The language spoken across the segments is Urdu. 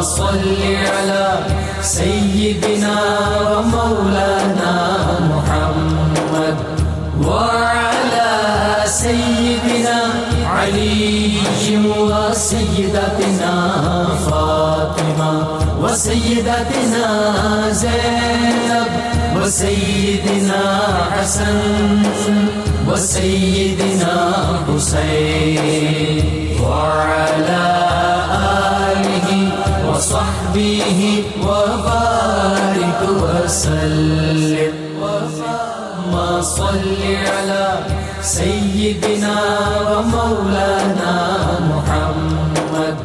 صل على سيدنا ومولانا محمد وعلى سيدنا علي وسيدتنا فاطمة وسيدتنا زينب وسيدنا حسن وسيدنا حسين وعلى آله وصحبه وبارك وسلم اللهم صل على سيدنا ومولانا محمد.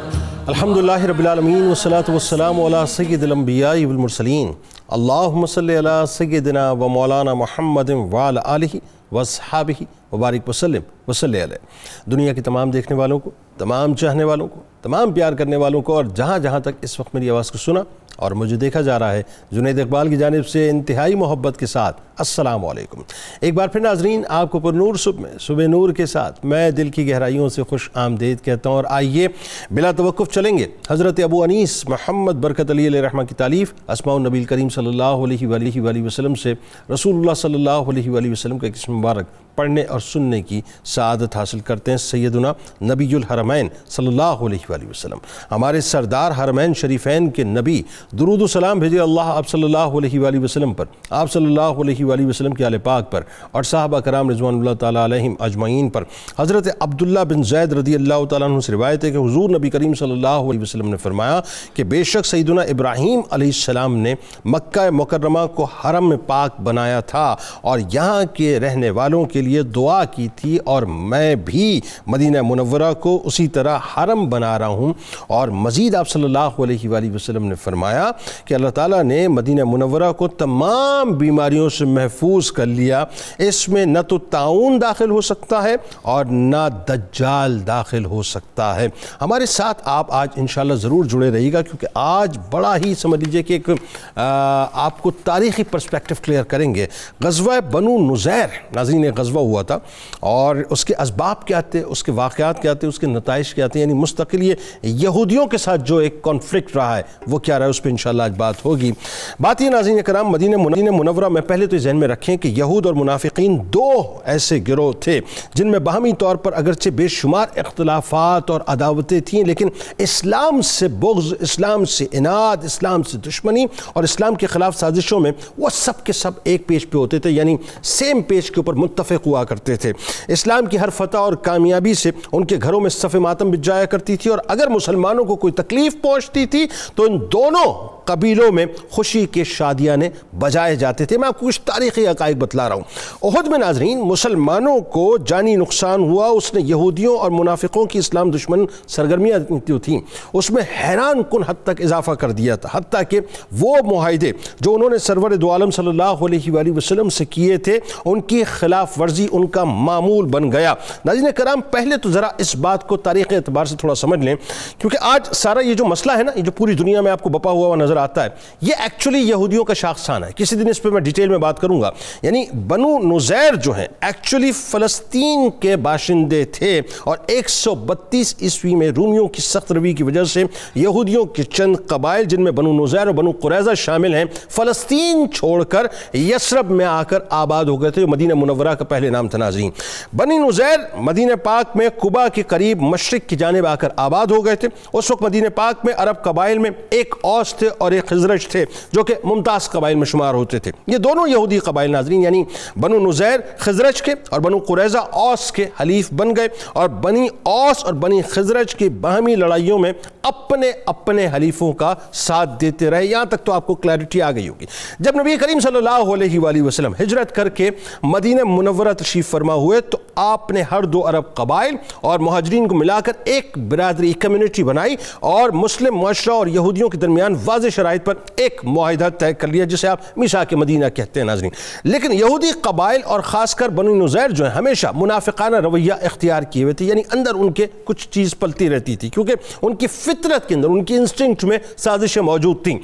الحمدللہ رب العالمین والصلاة والسلام علی سید الانبیاء والمرسلین. اللہم صلی علی سیدنا و مولانا محمد وعلی آلہ واصحابہ وبارک وسلم وصلی علیہ. دنیا کے تمام دیکھنے والوں کو، تمام چاہنے والوں کو، تمام پیار کرنے والوں کو، اور جہاں جہاں تک اس وقت میری آواز کو سنا اور مجھے دیکھا جا رہا ہے، جنید اقبال کی جانب سے انتہائی محبت کے ساتھ السلام علیکم. ایک بار پھر ناظرین، آپ کو پر نور صبح میں صبح نور کے ساتھ میں دل کی گہرائیوں سے خوش آمدید کہتا ہوں. اور آئیے بلا توقف چلیں گے حضرت ابو انیس محمد برکت علی علیہ رحمہ کی تالیف اسماء النبی الکریم صلی اللہ علیہ وآلہ وسلم سے رسول اللہ صلی اللہ علیہ وآلہ وسلم کا اسم مبارک پڑھنے اور سننے کی سعادت حاصل کرتے ہیں. سیدنا نبی الحرمین صلی اللہ علیہ وآلہ وسلم، ہمارے سردار حرمین شریفین کے نبی، درود و سلام بھیجے اللہ آپ صلی اللہ علیہ وآلہ وسلم پر، آپ صلی اللہ علیہ وآلہ وسلم کے آل پاک پر، اور صحابہ کرام رضوان اللہ تعالیٰ علیہم اجمعین پر. حضرت عبداللہ بن زید رضی اللہ تعالیٰ عنہ سے روایت ہے کہ حضور نبی کریم صلی اللہ علیہ وسلم نے فرمایا کہ بے شک سیدنا ابراہیم علیہ السلام نے مکہ مکرمہ کو حرم پاک بنایا تھا اور یہاں کے رہنے والوں کے لیے دعا کی تھی، اور میں بھی مدینہ منورہ کو اسی طرح حرم بنا رہا ہوں. اور مزید آپ صلی اللہ علیہ وآلہ وسلم نے فرمایا کہ اللہ تعالیٰ نے مدینہ منورہ کو تمام بیماریوں سے محفوظ کر لیا. اس میں نہ تو طاعون داخل ہو سکتا ہے اور نہ دجال داخل ہو سکتا ہے. ہمارے ساتھ آپ آج انشاءاللہ ضرور جڑے رہیے گا، کیونکہ آج بڑا ہی سمجھ لیجئے کہ ایک آپ کو تاریخی پرسپیکٹیو کلیئر کریں گے. غزوہ بنو نذیر ناظرین ایک غزوہ ہوا تھا، اور اس کے اسباب کیا تھے، اس کے واقعات کیا تھے، اس کے نتائج کیا تھے، یعنی مستقل یہ یہودیوں کے ساتھ جو ایک کانفلکٹ رہا ہے وہ کیا رہا ہے، اس پہ انشاءاللہ آج بات ہوگی. بات یہ ناظرین کرام، مدینہ منورہ میں پہلے تو ذہن میں رکھیں کہ یہود اور منافقین دو ایسے گروہ تھے جن میں باہمی طور پر اگرچہ بے شمار اختلافات اور عداوتیں تھیں، لیکن اسلام سے بغض، اسلام سے اناد، اسلام سے دشمنی اور اسلام کے خلاف سازشوں میں وہ سب کے سب ایک پیج پہ ہوتے تھے، یعنی سیم پیج کے اوپر متفق ہوا کرتے تھے. اسلام کی ہر فتح اور کامیابی سے ان کے گھروں میں صف ماتم بچ جایا کرتی تھی، اور اگر مسلمانوں کو کوئی تکلیف پہنچتی تھی تو ان دونوں قبیلوں میں خوشی کے شادیانے بجائے جاتے تھے. میں آپ کو کچھ تاریخی حقائق بتلا رہا ہوں. احد میں ناظرین مسلمانوں کو جانی نقصان ہوا. اس نے یہودیوں اور منافقوں کی اسلام دشمن سرگرمیاں جو تھیں اس میں حیران کن حد تک اضافہ کر دیا تھا، حتیٰ کہ وہ معاہدے جو انہوں نے سرور دو عالم صلی اللہ علیہ وآلہ وسلم سے کیے تھے ان کی خلاف ورزی ان کا معمول بن گیا. ناظرین کرام، پہلے تو ذرا اس بات کو تاریخی اعتبار سے تھوڑا سمجھ لیں، کیونکہ آج سارا یہ جو مسئلہ ہے نا، یہ جو پوری دنیا میں آپ کو بپا ہوا نظر آتا ہے، یہ ایکچولی یہودیوں کا شاخسانہ ہے. کسی دن اس پہ میں ڈیٹیل میں بات کروں گا. یعنی بنو نذیر جو ہیں ایکچولی فلسطین کے باشندے تھے، اور 132 عیسوی میں رومیوں کی سخت روی کی وجہ سے یہودیوں کے چند قبائل جن میں بنو نذیر اور بنو قریظہ شامل ہیں فلسطین چھوڑ کر یثرب میں آ کر آباد ہو گئے تھے، جو مدینہ منورہ کا پہلے نام تھا. ناظرین بنی نذیر مدینہ پاک میں قبا کے قریب مشرق کی جانب آ کر آباد ہو گئے تھے. اس وقت مدینہ پاک میں عرب قبائل میں ایک اوس تھے اور ایک خزرج تھے جو کہ ممتاز قبائل میں شمار ہوتے تھے. یہ دونوں یہودی قبائل ناظرین یعنی بنو نذیر خزرج کے اور بنو قریظہ اوس کے حلیف بن گئے، اور بنی اوس اور بنی خزرج کی باہمی لڑائیوں میں اپنے اپنے حلیفوں کا ساتھ دیتے رہے. یہاں تک تو آپ کو کلیئرٹی آ گئی ہوگی. جب نبی کریم صلی اللہ علیہ وآلہ وسلم ہجرت کر کے مدینہ منورہ تشریف فرما ہوئے تو آپ نے ہر دو عرب قبائل اور مہاجرین کو ملا کر ایک برادری، ایک کمیونٹی بنائی، اور مسلم معاشرہ اور یہودیوں کے درمیان واضح شرائط پر ایک معاہدہ طے کر لیا جسے آپ میثاق مدینہ کہتے ہیں ناظرین. لیکن یہودی قبائل اور خاص کر بنو نذیر جو ہیں ہمیشہ منافقانہ رویہ اختیار کیے ہوئے تھے، یعنی اندر ان کے کچھ چیز پلتی رہتی تھی، کیونکہ ان کی فطرت کے اندر، ان کی انسٹنکٹ میں سازشیں موجود تھیں.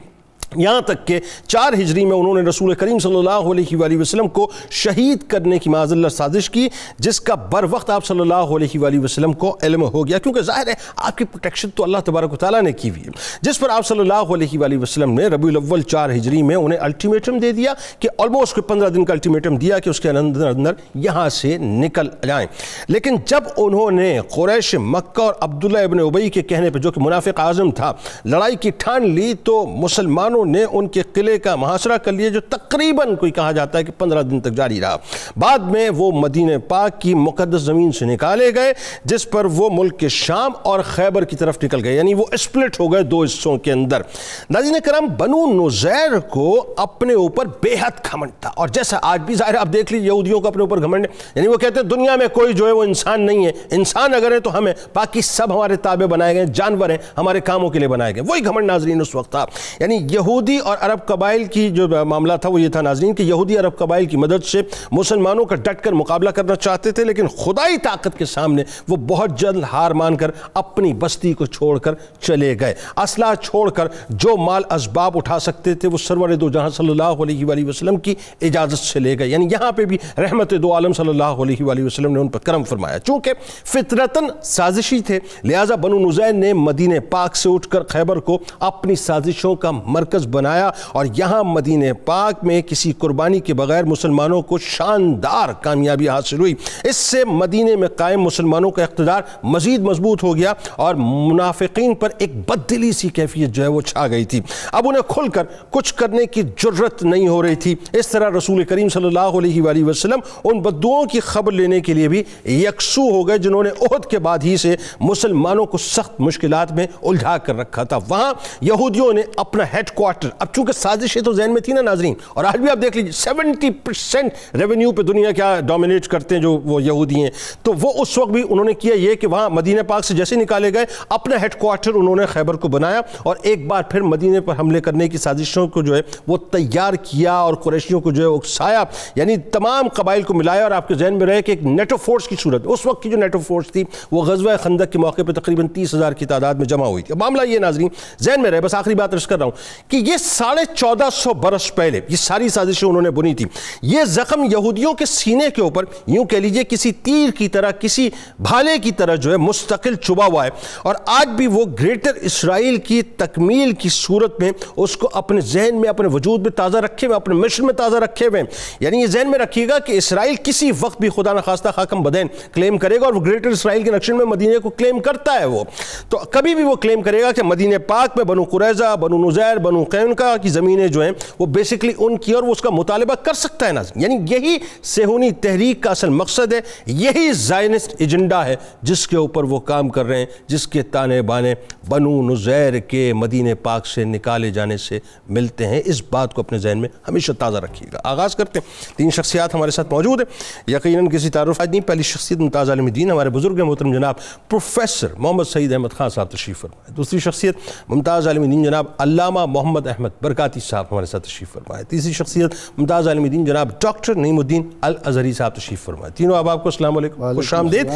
یہاں تک کہ 4 ہجری میں انہوں نے رسول کریم صلی اللہ علیہ وآلہ وسلم کو شہید کرنے کی معاذ اللہ سازش کی، جس کا بر وقت آپ صلی اللہ علیہ وآلہ وسلم کو علم ہو گیا، کیونکہ ظاہر ہے آپ کی پروٹیکشن تو اللہ تبارک و تعالیٰ نے کی ہوئی ہے، جس پر آپ صلی اللہ علیہ وآلہ وسلم نے ربیع الاول 4 ہجری میں انہیں الٹیمیٹم دے دیا کہ آلموسٹ 15 دن کا الٹیمیٹم دیا کہ اس کے اندر یہاں سے نکل جائیں۔ لیکن جب انہوں نے قریش مکہ اور عبداللہ ابن ابی کے کہنے پہ، جو کہ منافق اعظم تھا، لڑائی کی ٹھان لی، تو مسلمانوں نے ان کے قلعے کا محاصرہ کر لیا، جو تقریباً کوئی کہا جاتا ہے کہ 15 دن تک جاری رہا۔ بعد میں وہ مدینہ پاک کی مقدس زمین سے نکالے گئے، جس پر وہ ملک کے شام اور خیبر کی طرف نکل گئے، یعنی وہ اسپلٹ ہو گئے 2 حصوں کے اندر۔ ناظرین کرام، بنو نذیر کو اپنے اوپر بے حد گھمنڈ تھا، اور جیسا آج بھی ظاہر آپ دیکھ لیجیے یہودیوں کو اپنے اوپر گھمنڈ ہے، یعنی وہ کہتے ہیں دنیا میں کوئی جو ہے وہ انسان نہیں ہے، انسان اگر ہے تو ہمیں، باقی سب ہمارے تابع بنائے گئے، جانور ہیں، ہمارے کاموں کے لیے بنائے گئے۔ وہی گھمنڈ ناظرین اس وقت تھا، یعنی یہودی اور عرب قبائل کی جو معاملہ تھا وہ یہ تھا ناظرین کہ یہودی عرب قبائل کی مدد سے مسلمانوں کا ڈٹ کر مقابلہ کرنا چاہتے تھے، لیکن خدائی طاقت کے سامنے وہ بہت جلد ہار مان کر اپنی بستی کو چھوڑ کر چلے گئے، اسلحہ چھوڑ کر جو مال اسباب اٹھا سکتے تھے وہ سرور دو جہاں صلی اللہ علیہ وآلہ وسلم کی اجازت سے لے گئے، یعنی یہاں پہ بھی رحمت دو عالم صلی اللہ علیہ وآلہ وسلم نے ان پر کرم فرمایا۔ چونکہ فطرتاً سازشی تھے، لہٰذا بنو نذیر نے مدینہ پاک سے اٹھ کر خیبر کو اپنی سازشوں کا مرکز بنایا، اور یہاں مدینہ پاک میں کسی قربانی کے بغیر مسلمانوں کو شاندار کامیابی حاصل ہوئی۔ اس سے مدینہ میں قائم مسلمانوں کا اقتدار مزید مضبوط ہو گیا، اور منافقین پر ایک بددلی سی کیفیت جو ہے وہ چھا گئی تھی۔ اب انہیں کھل کر کچھ کرنے کی جرت نہیں ہو رہی تھی۔ اس طرح رسول کریم صلی اللہ علیہ وآلہ وسلم ان بدعوں کی خبر لینے کے لیے بھی یکسو ہو گئے، جنہوں نے احد کے بعد ہی سے مسلمانوں کو سخت مشکلات میں الجھا کر رکھا تھا۔ وہاں یہودیوں نے اپنا ہیڈ کوارٹر، اب چونکہ سازشیں تو ذہن میں تھی نا ناظرین، اور آج بھی آپ دیکھ لیجیے 70% ریونیو پہ دنیا کیا ڈومینیٹ کرتے ہیں جو وہ یہودی ہیں، تو وہ اس وقت بھی انہوں نے کیا یہ کہ وہاں مدینہ پاک سے جیسے نکالے گئے اپنا ہیڈ کوارٹر انہوں نے خیبر کو بنایا، اور ایک بار پھر مدینہ پر حملے کرنے کی سازشوں کو جو ہے وہ تیار کیا، اور قریشیوں کو جو ہے اکسایا، یعنی تمام قبائل کو ملایا، اور آپ کے ذہن میں رہے کہ ایک نیٹو فورس کی صورت، اس وقت کی جو نیٹو فورس تھی وہ غزوہ خندق کے موقع پہ تقریباً 30,000 کی تعداد میں جمع ہوئی تھی۔ معاملہ یہ ناظرین ذہن میں رہے، بس آخری بات عرض کر رہا ہوں کہ یہ 1450 برس پہلے یہ ساری سازشیں انہوں نے بنی تھی۔ یہ زخم یہودیوں کے سینے کے اوپر یوں کہہ لیجئے کسی تیر کی طرح، کسی بھالے کی طرح جو ہے مستقل چبھا ہوا ہے، اور آج بھی وہ گریٹر اسرائیل کی تکمیل کی صورت میں اس کو اپنے ذہن میں، اپنے وجود میں تازہ رکھے ہوئے، اپنے مشن میں تازہ رکھے ہوئے، یعنی یہ ذہن میں رکھیے گا کہ اسرائیل کسی وقت بھی خدا نخواستہ خاکم بدین کلیم کرے گا، اور وہ گریٹر اسرائیل کے نقشے میں مدینہ کو کلیم کرتا ہے، وہ تو کبھی بھی وہ کلیم کرے گا کہ مدینہ پاک میں بنو قریظہ، بنو نذیر، بنو قینقاع کی زمینیں جو ہیں وہ بیسکلی ان کی، اور وہ اس کا مطالبہ کر سکتا ہے ناظرین۔ یعنی یہی صہیونی تحریک کا اصل مقصد ہے، یہی زائنسٹ ایجنڈا ہے جس کے اوپر وہ کام کر رہے ہیں، جس کے تانے بانے بنو نذیر کے مدینہ پاک سے نکالے جانے سے ملتے ہیں۔ اس بات کو اپنے ذہن میں ہمیشہ تازہ رکھیے گا۔ آغاز کرتے ہیں، 3 شخصیات ہمارے ساتھ موجود ہیں، یقیناً کسی تعارف نہیں۔ پہلی شخصیت ممتاز عالم دین ہمارے بزرگ محترم جناب پروفیسر محمد سعید احمد خان صاحب تشریف فرمائے۔ دوسری شخصیت ممتاز عالم دین جناب علامہ محمد احمد برکاتی صاحب ہمارے ساتھ تشریف فرمائے۔ تیسری شخصیت ممتاز عالم دین جناب ڈاکٹر نعیم الدین الازہری صاحب تشریف فرمائے۔ تینوں آپ کو السلام علیکم، خوش آمدید۔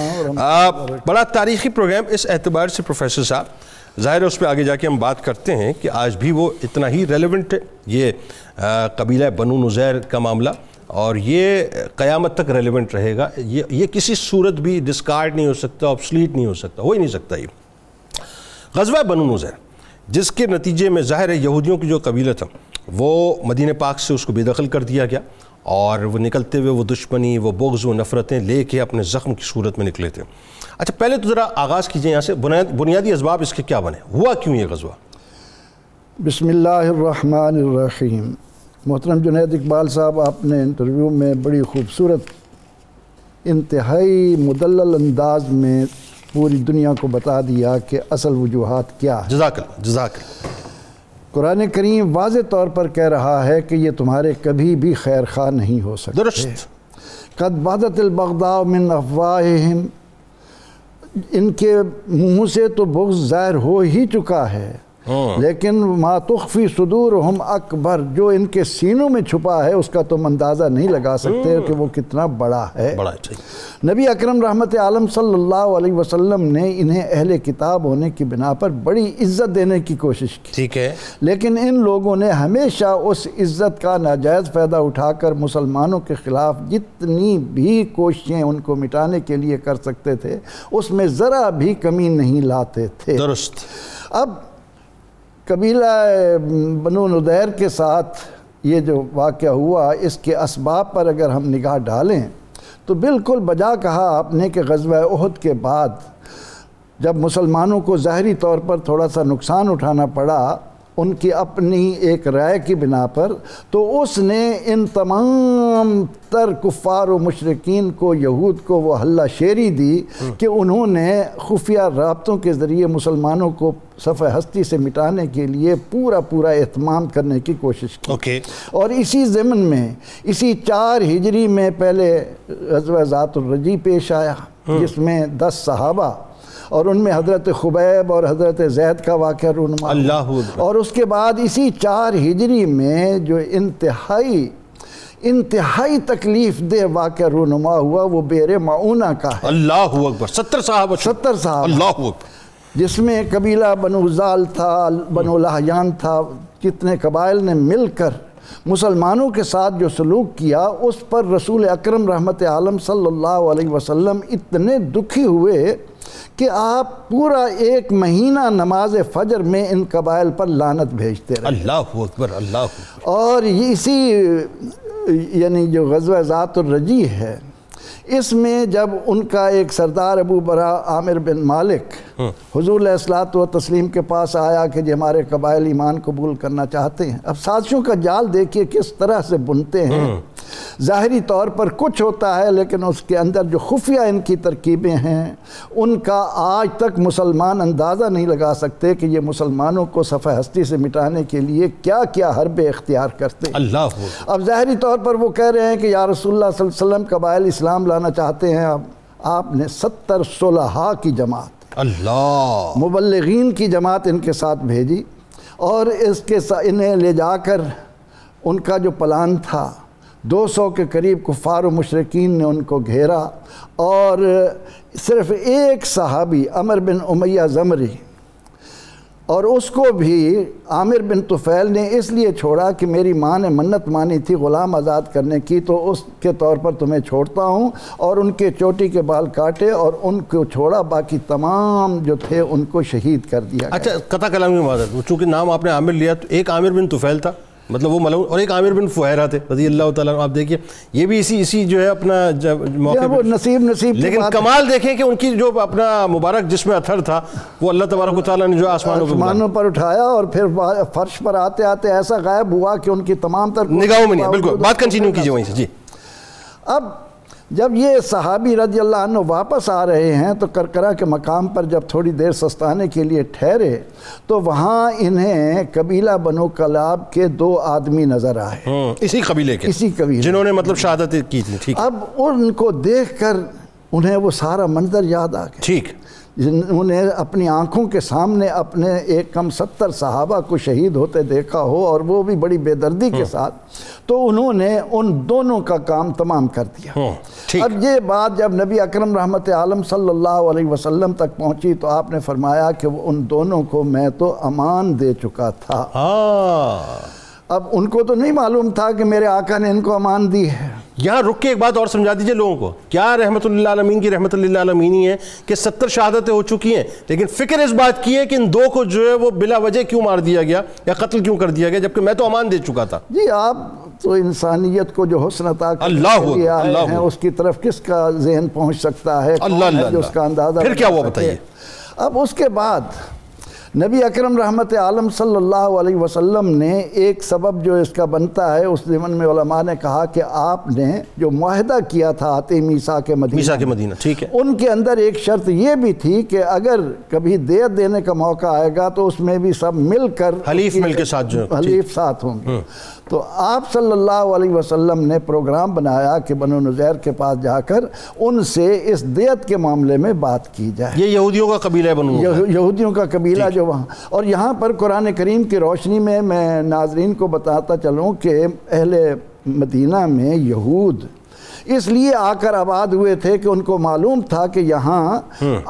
بڑا تاریخی پروگرام اس اعتبار سے پروفیسر صاحب، ظاہر ہے اس پہ آگے جا کے ہم بات کرتے ہیں کہ آج بھی وہ اتنا ہی ریلیونٹ ہے، یہ قبیلہ بنو نذیر کا معاملہ، اور یہ قیامت تک ریلیونٹ رہے گا، یہ کسی صورت بھی ڈسکارڈ نہیں ہو سکتا، آبسلیٹ نہیں ہو سکتا، ہو ہی نہیں سکتا۔ یہ غزوہ بنو نذیر جس کے نتیجے میں ظاہر ہے یہودیوں کی جو قبیلہ تھا وہ مدینہ پاک سے اس کو بے دخل کر دیا گیا، اور وہ نکلتے ہوئے وہ دشمنی، وہ بغض و نفرتیں لے کے اپنے زخم کی صورت میں نکلے تھے۔ اچھا پہلے تو ذرا آغاز کیجئے یہاں سے، بنیادی اسباب اس کے کیا بنے، ہوا کیوں یہ غزوہ؟ بسم اللہ الرحمن الرحیم۔ محترم جنید اقبال صاحب، آپ نے انٹرویو میں بڑی خوبصورت انتہائی مدلل انداز میں پوری دنیا کو بتا دیا کہ اصل وجوہات کیا ہے۔ جزاک اللہ، جزاک اللہ۔ قرآن کریم واضح طور پر کہہ رہا ہے کہ یہ تمہارے کبھی بھی خیر خواہ نہیں ہو سکتے۔ درست۔ قد بدت البغضاء من افواہہم، ان کے منہ سے تو بغض ظاہر ہو ہی چکا ہے، لیکن ما تخفی صدورہم اکبر، جو ان کے سینوں میں چھپا ہے اس کا تم اندازہ نہیں لگا سکتے کہ وہ کتنا بڑا ہے۔ نبی اکرم رحمت عالم صلی اللہ علیہ وسلم نے انہیں اہل کتاب ہونے کی بنا پر بڑی عزت دینے کی کوشش کی، ٹھیک ہے، لیکن ان لوگوں نے ہمیشہ اس عزت کا ناجائز فائدہ اٹھا کر مسلمانوں کے خلاف جتنی بھی کوششیں ان کو مٹانے کے لیے کر سکتے تھے اس میں ذرا بھی کمی نہیں لاتے تھے۔ درست۔ اب قبیلہ بنو نضیر کے ساتھ یہ جو واقعہ ہوا، اس کے اسباب پر اگر ہم نگاہ ڈالیں تو بالکل بجا کہا آپ نے کہ غزوہ احد کے بعد جب مسلمانوں کو ظاہری طور پر تھوڑا سا نقصان اٹھانا پڑا ان کی اپنی ایک رائے کی بنا پر، تو اس نے ان تمام تر کفار و مشرکین کو، یہود کو وہ حلہ شیری دی کہ انہوں نے خفیہ رابطوں کے ذریعے مسلمانوں کو صفحہ ہستی سے مٹانے کے لیے پورا اہتمام کرنے کی کوشش کی۔ اور اسی ضمن میں اسی 4 ہجری میں پہلے غزوہ ذات الرجی پیش آیا جس میں 10 صحابہ اور ان میں حضرت خبیب اور حضرت زید کا واقعہ رونما، اور اس کے بعد اسی 4 ہجری میں جو انتہائی تکلیف دہ واقعہ رونما ہوا وہ بئر معونہ کا ہے۔ اللہ اکبر، 70 صحابہ، اللہ اکبر، جس میں قبیلہ بنو زال تھا، بنو لحیان تھا، کتنے قبائل نے مل کر مسلمانوں کے ساتھ جو سلوک کیا اس پر رسول اکرم رحمت عالم صلی اللہ علیہ وسلم اتنے دکھی ہوئے کہ آپ پورا 1 مہینہ نماز فجر میں ان قبائل پر لعنت بھیجتے رہے۔ اللہ اکبر، اللہ اکبر۔ اور اسی یعنی جو غزوہ ذات الرجی ہے اس میں جب ان کا ایک سردار ابو برا عامر بن مالک حضور علیہ الصلوۃ والتسلیم کے پاس آیا کہ جی ہمارے قبائل ایمان قبول کرنا چاہتے ہیں۔ اب سازشوں کا جال دیکھیے کس طرح سے بنتے ہیں، ظاہری طور پر کچھ ہوتا ہے لیکن اس کے اندر جو خفیہ ان کی ترکیبیں ہیں ان کا آج تک مسلمان اندازہ نہیں لگا سکتے کہ یہ مسلمانوں کو صفحہ ہستی سے مٹانے کے لیے کیا کیا حربے اختیار کرتے ہیں۔ اب ظاہری طور پر وہ کہہ رہے ہیں کہ یا رسول اللہ صلی اللہ علیہ وسلم قبائل اسلام لانا چاہتے ہیں۔ اب آپ نے 70 صلحاء کی جماعت، مبلغین کی جماعت ان کے ساتھ بھیجی اور اس کے انہیں لے جا کر ان کا جو پلان تھا 200 کے قریب کفار و مشرکین نے ان کو گھیرا اور صرف ایک صحابی عمر بن امیہ زمری اور اس کو بھی عامر بن طفیل نے اس لیے چھوڑا کہ میری ماں نے منت مانی تھی غلام آزاد کرنے کی تو اس کے طور پر تمہیں چھوڑتا ہوں، اور ان کے چوٹی کے بال کاٹے اور ان کو چھوڑا، باقی تمام جو تھے ان کو شہید کر دیا۔ اچھا، قطع کلام کی معذرت، چونکہ نام آپ نے عامر لیا تو ایک عامر بن طفیل تھا مطلب وہ ملعون، اور ایک عامر بن فہیرہ تھے رضی اللہ تعالیٰ عنہ۔ آپ دیکھیے یہ بھی اسی جو ہے اپنا موقع وہ نصیب لیکن کمال دیکھیں کہ ان کی جو اپنا مبارک جس میں اتھر تھا وہ اللہ تبارک و تعالیٰ نے جو آسمانوں پر اٹھایا اور پھر فرش پر آتے آتے ایسا غائب ہوا کہ ان کی تمام تر نگاہوں میں نہیں۔ بالکل بات کنٹینیو کیجئے وہیں سے۔ جی، اب جب یہ صحابی رضی اللہ عنہ واپس آ رہے ہیں تو کرکرہ کے مقام پر جب تھوڑی دیر سستانے کے لیے ٹھہرے تو وہاں انہیں قبیلہ بنو کلاب کے 2 آدمی نظر آئے، اسی قبیلے جنہوں نے مطلب شہادت کی تھی۔ اب ان کو دیکھ کر انہیں وہ سارا منظر یاد آ گیا، ٹھیک، انہیں اپنی آنکھوں کے سامنے اپنے 70 صحابہ کو شہید ہوتے دیکھا ہو اور وہ بھی بڑی بے دردی کے ساتھ، تو انہوں نے ان دونوں کا کام تمام کر دیا۔ اب یہ بات جب نبی اکرم رحمت عالم صلی اللہ علیہ وسلم تک پہنچی تو آپ نے فرمایا کہ ان دونوں کو میں تو امان دے چکا تھا۔ اب ان کو تو نہیں معلوم تھا کہ میرے آقا نے ان کو امان دی ہے۔ یہاں رک کے ایک بات اور سمجھا دیجئے لوگوں کو، کیا رحمت اللہ عالمین کی رحمت اللہ عالمینی ہے کہ 70 شہادتیں ہو چکی ہیں، لیکن فکر اس بات کی ہے کہ ان 2 کو جو ہے وہ بلا وجہ کیوں مار دیا گیا یا قتل کیوں کر دیا گیا جبکہ میں تو امان دے چکا تھا۔ جی، آپ تو انسانیت کو جو حسن عطا کرنے لیے آئے ہیں اس کی طرف کس کا ذہن پہنچ سکتا ہے، جو اس کا اندازہ پھر کیا ہوا بتائیے۔ اب اس کے بعد نبی اکرم رحمت عالم صلی اللہ علیہ وسلم نے ایک سبب جو اس کا بنتا ہے، اس زمن میں علماء نے کہا کہ آپ نے جو معاہدہ کیا تھا آتے میثاق مدینہ، ٹھیک ہے، ان کے اندر ایک شرط یہ بھی تھی کہ اگر کبھی دیت دینے کا موقع آئے گا تو اس میں بھی سب مل کر حلیف مل کے ساتھ جو حلیف ساتھ ہوں گے۔ تو آپ صلی اللہ علیہ وسلم نے پروگرام بنایا کہ بنو نضیر کے پاس جا کر ان سے اس دیت کے معاملے میں بات کی جائے۔ یہ یہودیوں کا قبیلہ ہے، یہودیوں کا قبیلہ جو جو وہاں. اور یہاں پر قرآن کریم کی روشنی میں ناظرین کو بتاتا چلوں کہ اہل مدینہ میں یہود اس لیے آ کر آباد ہوئے تھے کہ ان کو معلوم تھا کہ یہاں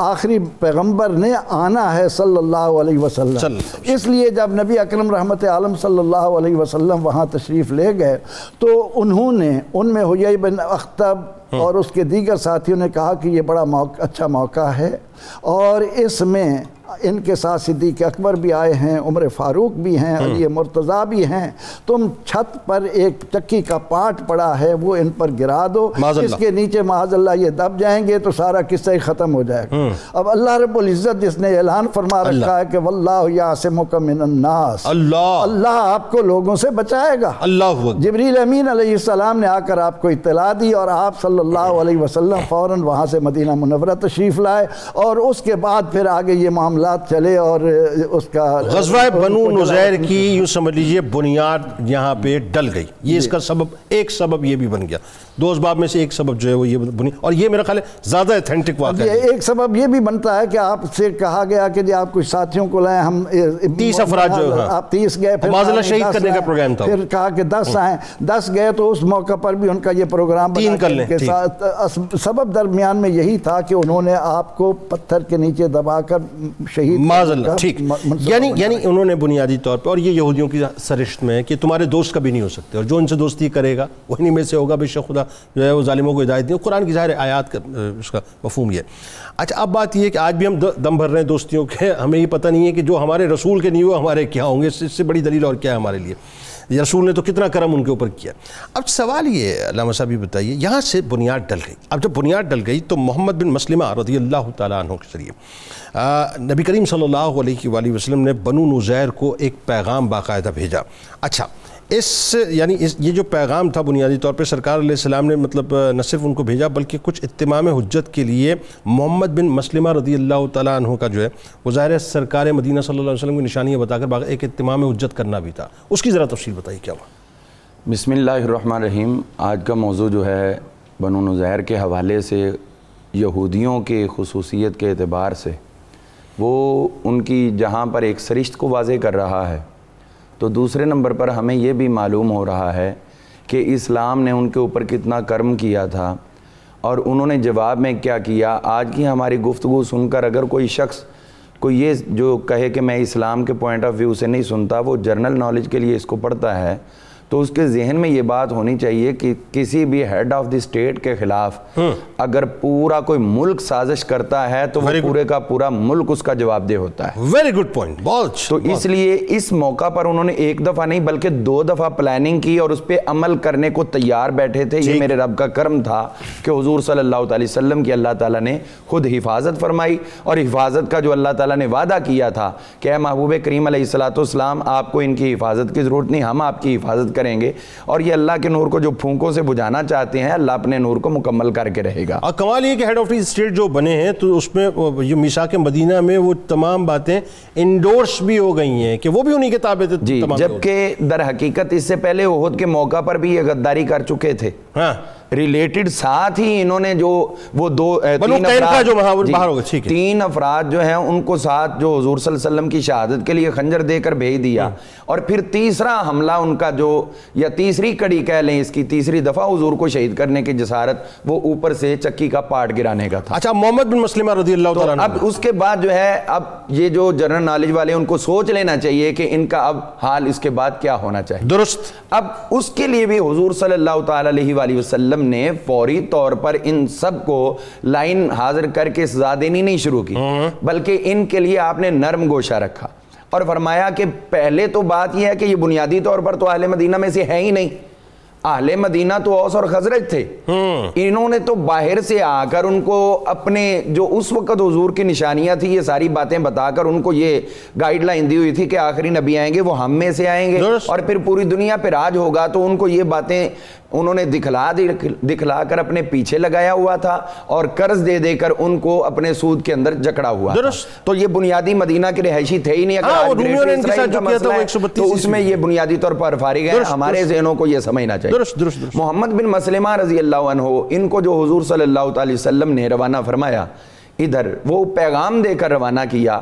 آخری پیغمبر نے آنا ہے صلی اللہ علیہ وسلم. اس لیے جب نبی اکرم رحمت عالم صلی اللہ علیہ وسلم وہاں تشریف لے گئے تو انہوں نے ان میں حیی بن اخطب اور اس کے دیگر ساتھیوں نے کہا کہ یہ بڑا اچھا موقع ہے اور اس میں ان کے ساتھ صدیق اکبر بھی آئے ہیں, عمر فاروق بھی ہیں, علی مرتضیٰ بھی ہیں, تم چھت پر ایک چکی کا پاٹ پڑا ہے وہ ان پر گرا دو, اس کے نیچے معاذ اللہ یہ دب جائیں گے تو سارا قصہ ہی ختم ہو جائے گا. اب اللہ رب العزت جس نے اعلان فرما رکھا ہے کہ واللہ یعصمک من الناس, اللہ آپ کو لوگوں سے بچائے گا. جبریل امین علیہ السلام نے آ کر آپ کو اطلاع دی اور آپ صلی اللہ علیہ وسلم فوراً وہاں سے مدینہ منورہ تشریف لائے اور اس کے بعد پھر آگے یہ معاملات چلے اور اس کا غزوہ بنو نذیر کی یوں سمجھ لیجئے بنیاد یہاں پہ ڈل گئی. یہ اس کا سبب, ایک سبب یہ بھی بن گیا, دو اسباب میں سے ایک سبب جو ہے وہ یہ بنی, اور یہ میرا خیال ہے زیادہ ایتھینٹک واقعہ ہے. ایک سبب یہ بھی بنتا ہے کہ آپ سے کہا گیا کہ جی آپ کچھ ساتھیوں کو لائیں, ہم 30 افراد جو آپ 30 گئے, پھر معاذ اللہ شہید کرنے کا پروگرام تھا, پھر کہا کہ 10 آئیں, 10 گئے تو اس موقع پر بھی ان کا یہ پروگرام بنا کے ساتھ سبب درمیان میں یہی تھا کہ انہوں نے آپ کو پتھر کے نیچے دبا کر شہید معاذ اللہ. ٹھیک, یعنی انہوں نے بنیادی طور پر, اور یہ یہودیوں کی سرشت میں ہے کہ تمہارے دوست کبھی نہیں ہو سکتے اور جو ان سے دوستی کرے گا وہی میں سے ہوگا, بے شک خدا جو ہے وہ ظالموں کو ہدایت دی. قرآن کی ظاہر آیات کا اس کا مفہوم یہ ہے. اچھا اب بات یہ ہے کہ آج بھی ہم دم بھر رہے ہیں دوستیوں کے, ہمیں یہ پتہ نہیں ہے کہ جو ہمارے رسول کے نہیں ہوئے ہمارے کیا ہوں گے. اس سے بڑی دلیل اور کیا ہے ہمارے لیے, رسول نے تو کتنا کرم ان کے اوپر کیا. اب سوال یہ ہے علامہ صاحب یہ بتائیے, یہاں سے بنیاد ڈل گئی. اب جب بنیاد ڈل گئی تو محمد بن مسلمہ رضی اللہ تعالیٰ عنہ کے ذریعے نبی کریم صلی اللہ علیہ وآلہ وسلم نے بنو نذیر کو ایک پیغام باقاعدہ بھیجا. اچھا یہ جو پیغام تھا بنیادی طور پہ سرکار علیہ السلام نے مطلب نہ صرف ان کو بھیجا بلکہ کچھ اتمام حجت کے لیے محمد بن مسلمہ رضی اللہ تعالیٰ عنہ کا جو ہے وہ ظاہر ہے سرکار مدینہ صلی اللہ علیہ وسلم کی نشانیاں بتا کر ایک اتمام حجت کرنا بھی تھا. اس کی ذرا تفصیل بتائیے کیا ہوا. بسم اللہ الرحمن الرحیم. آج کا موضوع جو ہے بنو نذیر کے حوالے سے یہودیوں کے خصوصیت کے اعتبار سے وہ ان کی جہاں پر ایک سرشت کو واضح کر رہا ہے, تو دوسرے نمبر پر ہمیں یہ بھی معلوم ہو رہا ہے کہ اسلام نے ان کے اوپر کتنا کرم کیا تھا اور انہوں نے جواب میں کیا کیا. آج کی ہماری گفتگو سن کر اگر کوئی شخص کوئی یہ جو کہے کہ میں اسلام کے پوائنٹ آف ویو سے نہیں سنتا, وہ جرنل نالج کے لیے اس کو پڑھتا ہے, تو اس کے ذہن میں یہ بات ہونی چاہیے کہ کسی بھی ہیڈ آف دی اسٹیٹ کے خلاف اگر پورا کوئی ملک سازش کرتا ہے تو وہ پورے کا پورا ملک اس کا جواب دہ ہوتا ہے. Very good point. تو اس لیے اس موقع پر انہوں نے ایک دفعہ نہیں بلکہ 2 دفعہ پلاننگ کی اور اس پہ عمل کرنے کو تیار بیٹھے تھے. یہ میرے رب کا کرم تھا کہ حضور صلی اللہ علیہ وسلم کی اللہ تعالیٰ نے خود حفاظت فرمائی, اور حفاظت کا جو اللہ تعالیٰ نے وعدہ کیا تھا کہ اے محبوب کریم علیہ السلام آپ کو ان کی حفاظت کی ضرورت نہیں, ہم آپ کی حفاظت کریں گے. اور یہ اللہ کے نور کو جو پھونکوں سے بجھانا چاہتے ہیں اللہ اپنے نور کو مکمل کر کے رہے گا. اور کمال یہ کہ ہیڈ آف دی اسٹیٹ جو بنے ہیں تو اس میں یہ میثاق مدینہ میں وہ تمام باتیں انڈورس بھی ہو گئی ہیں کہ وہ بھی انہی کے تابع تھے. جی, جبکہ در حقیقت اس سے پہلے احد کے موقع پر بھی یہ غداری کر چکے تھے. ہاں ریلیٹڈ ساتھ ہی انہوں نے جو وہ 3 افراد جو ہیں ان کو ساتھ جو حضور صلی اللہ علیہ وسلم کی شہادت کے لیے خنجر دے کر بھیج دیا, اور پھر تیسرا حملہ ان کا جو یا تیسری کڑی کہہ لیں اس کی تیسری دفعہ حضور کو شہید کرنے کی جسارت وہ اوپر سے چکی کا پاٹ گرانے کا تھا. اچھا, محمد بن مسلمہ رضی اللہ تعالیٰ عنہ. اب اس کے بعد جو ہے اب یہ جو جنرل نالج والے ان کو سوچ لینا چاہیے کہ ان کا اب حال اس کے بعد کیا ہونا چاہیے. درست. اب اس کے لیے بھی حضور صلی اللہ تعالیٰ علیہ وآلہ وسلم نے فوری طور پر ان سب کو لائن حاضر کر کے سزا دینی نہیں شروع کی, بلکہ ان کے لیے آپ نے نرم گوشہ رکھا اور فرمایا کہ پہلے تو بات یہ ہے کہ یہ بنیادی طور پر تو اہل مدینہ میں سے ہے ہی نہیں. اہل مدینہ تو اوس اور خزرج تھے. انہوں نے تو باہر سے آ کر ان کو اپنے جو اس وقت حضور کی نشانیاں تھی یہ ساری باتیں بتا کر ان کو یہ گائیڈ لائن دی ہوئی تھی کہ آخری نبی آئیں گے وہ ہم میں سے آئیں گے اور پھر پوری دنیا پہ راج ہوگا. تو ان کو یہ باتیں انہوں نے دکھلا کر اپنے پیچھے لگایا ہوا تھا اور قرض دے دے کر ان کو اپنے سود کے اندر جکڑا ہوا تھا. تو یہ بنیادی مدینہ کے رہائشی تھے ہی نہیں. اگر تو اس میں یہ بنیادی طور پر فارغ ہے, ہمارے ذہنوں کو یہ سمجھنا چاہیے. محمد بن مسلمہ رضی اللہ عنہ ان کو جو حضور صلی اللہ علیہ وسلم نے روانہ فرمایا, ادھر وہ پیغام دے کر روانہ کیا,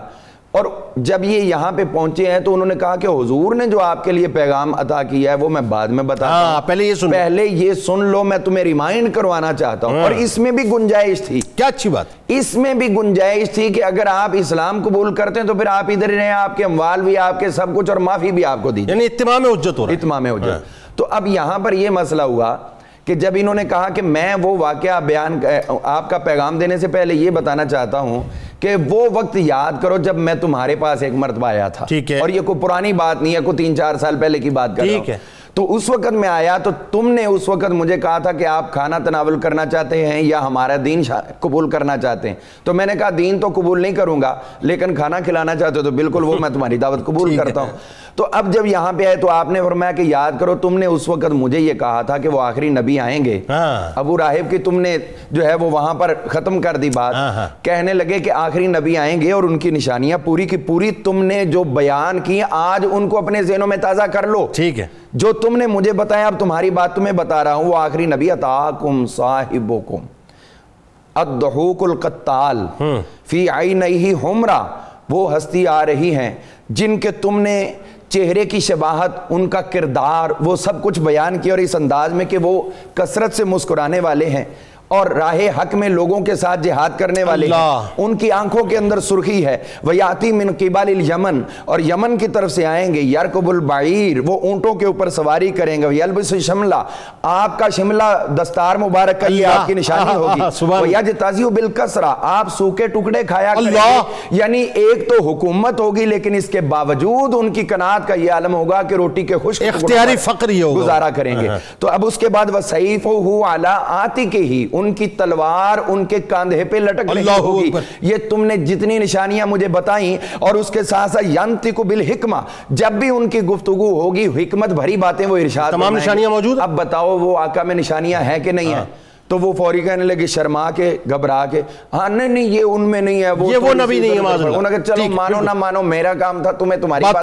اور جب یہ یہاں پہ پہنچے ہیں تو انہوں نے کہا کہ حضور نے جو آپ کے لیے پیغام عطا کیا ہے وہ میں بعد میں بتاتا ہوں، پہلے یہ سن لو، میں تمہیں ریمائنڈ کروانا چاہتا ہوں۔ اور اس میں بھی گنجائش تھی، کیا اچھی بات، اس میں بھی گنجائش تھی کہ اگر آپ اسلام قبول کرتے ہیں تو پھر آپ ادھر ہی رہیں، آپ کے اموال بھی، آپ کے سب کچھ، اور معافی بھی آپ کو دی، یعنی اتمام حجت ہو رہا ہے، اتمام حجت۔ تو اب یہاں پر یہ مسئلہ ہوا کہ جب انہوں نے کہا کہ میں وہ واقعہ بیان آپ کا پیغام دینے سے پہلے یہ بتانا چاہتا ہوں کہ وہ وقت یاد کرو جب میں تمہارے پاس ایک مرتبہ آیا تھا، اور یہ کوئی پرانی بات نہیں ہے، کوئی 3-4 سال پہلے کی بات کر رہا ہوں۔ تو اس وقت میں آیا تو تم نے اس وقت مجھے کہا تھا کہ آپ کھانا تناول کرنا چاہتے ہیں یا ہمارا دین قبول کرنا چاہتے ہیں، تو میں نے کہا دین تو قبول نہیں کروں گا، لیکن کھانا کھلانا چاہتے ہو تو بالکل وہ میں تمہاری دعوت قبول کرتا ہوں۔ تو اب جب یہاں پہ آئے تو آپ نے فرمایا کہ یاد کرو تم نے اس وقت مجھے یہ کہا تھا کہ وہ آخری نبی آئیں گے، ابو راہب کی تم نے جو ہے وہ وہاں پر ختم کر دی بات، کہنے لگے کہ آخری نبی آئیں گے اور ان کی نشانیاں پوری کی پوری تم نے جو بیان کی آج ان کو اپنے ذہنوں میں تازہ کر لو، ٹھیک ہے، جو تم نے مجھے بتایا اب تمہاری بات تمہیں بتا رہا ہوں، وہ آخری نبی اتاکم صاحبکم الضحوک القتال فی عینیہ حمرہ، وہ ہستی آ رہی ہیں جن کے تم نے چہرے کی شباہت، ان کا کردار، وہ سب کچھ بیان کیا، اور اس انداز میں کہ وہ کثرت سے مسکرانے والے ہیں اور راہ حق میں لوگوں کے ساتھ جہاد کرنے والے ہیں، ان کی آنکھوں کے اندر سرخی ہے، وَيَأْتِي مِن قِبَلِ الْيَمَنِ، اور یمن کی طرف سے آئیں گے، يَرْكُبُ الْبَعِيرُ، وہ اونٹوں کے اوپر سواری کریں گے، وَيَلْبِسُ شملہ، آپ کا شملہ دستار مبارک کا یہ آپ کی نشانی ہوگی، وَيَجْتَزِعُ بِالْكَسْرَةِ، آپ سوکھے ٹکڑے کھایا کریں گے، یعنی ایک تو حکومت ہوگی لیکن اس کے باوجود ان کی قناعت کا یہ عالم ہوگا کہ روٹی کے خشک اختیاری فقر ہی ہوگا، گزارا کریں گے۔ تو اب اس کے بعد وَسَيْفُهُ عَلَىٰ عَاتِقِهِ، ان کی تلوار ان کے کاندھے پہ لٹک رہی ہوگی۔ یہ تم نے جتنی نشانیاں مجھے بتائیں، اور اس کے ساتھ ساتھ ینطق بالحکمہ، جب بھی ان کی گفتگو ہوگی حکمت بھری باتیں وہ ارشاد، تمام نشانیاں موجود ہیں۔ اب بتاؤ وہ آقا میں نشانیاں ہیں کہ نہیں ہیں؟ تو وہ فوری کہنے لگے شرما کے گھبرا کے، ہاں نہیں یہ ان میں نہیں ہے، وہ نبی نہیں ہے، انہوں نے کہا چلو مانو نہ مانو میرا کام تھا تمہیں تمہاری بات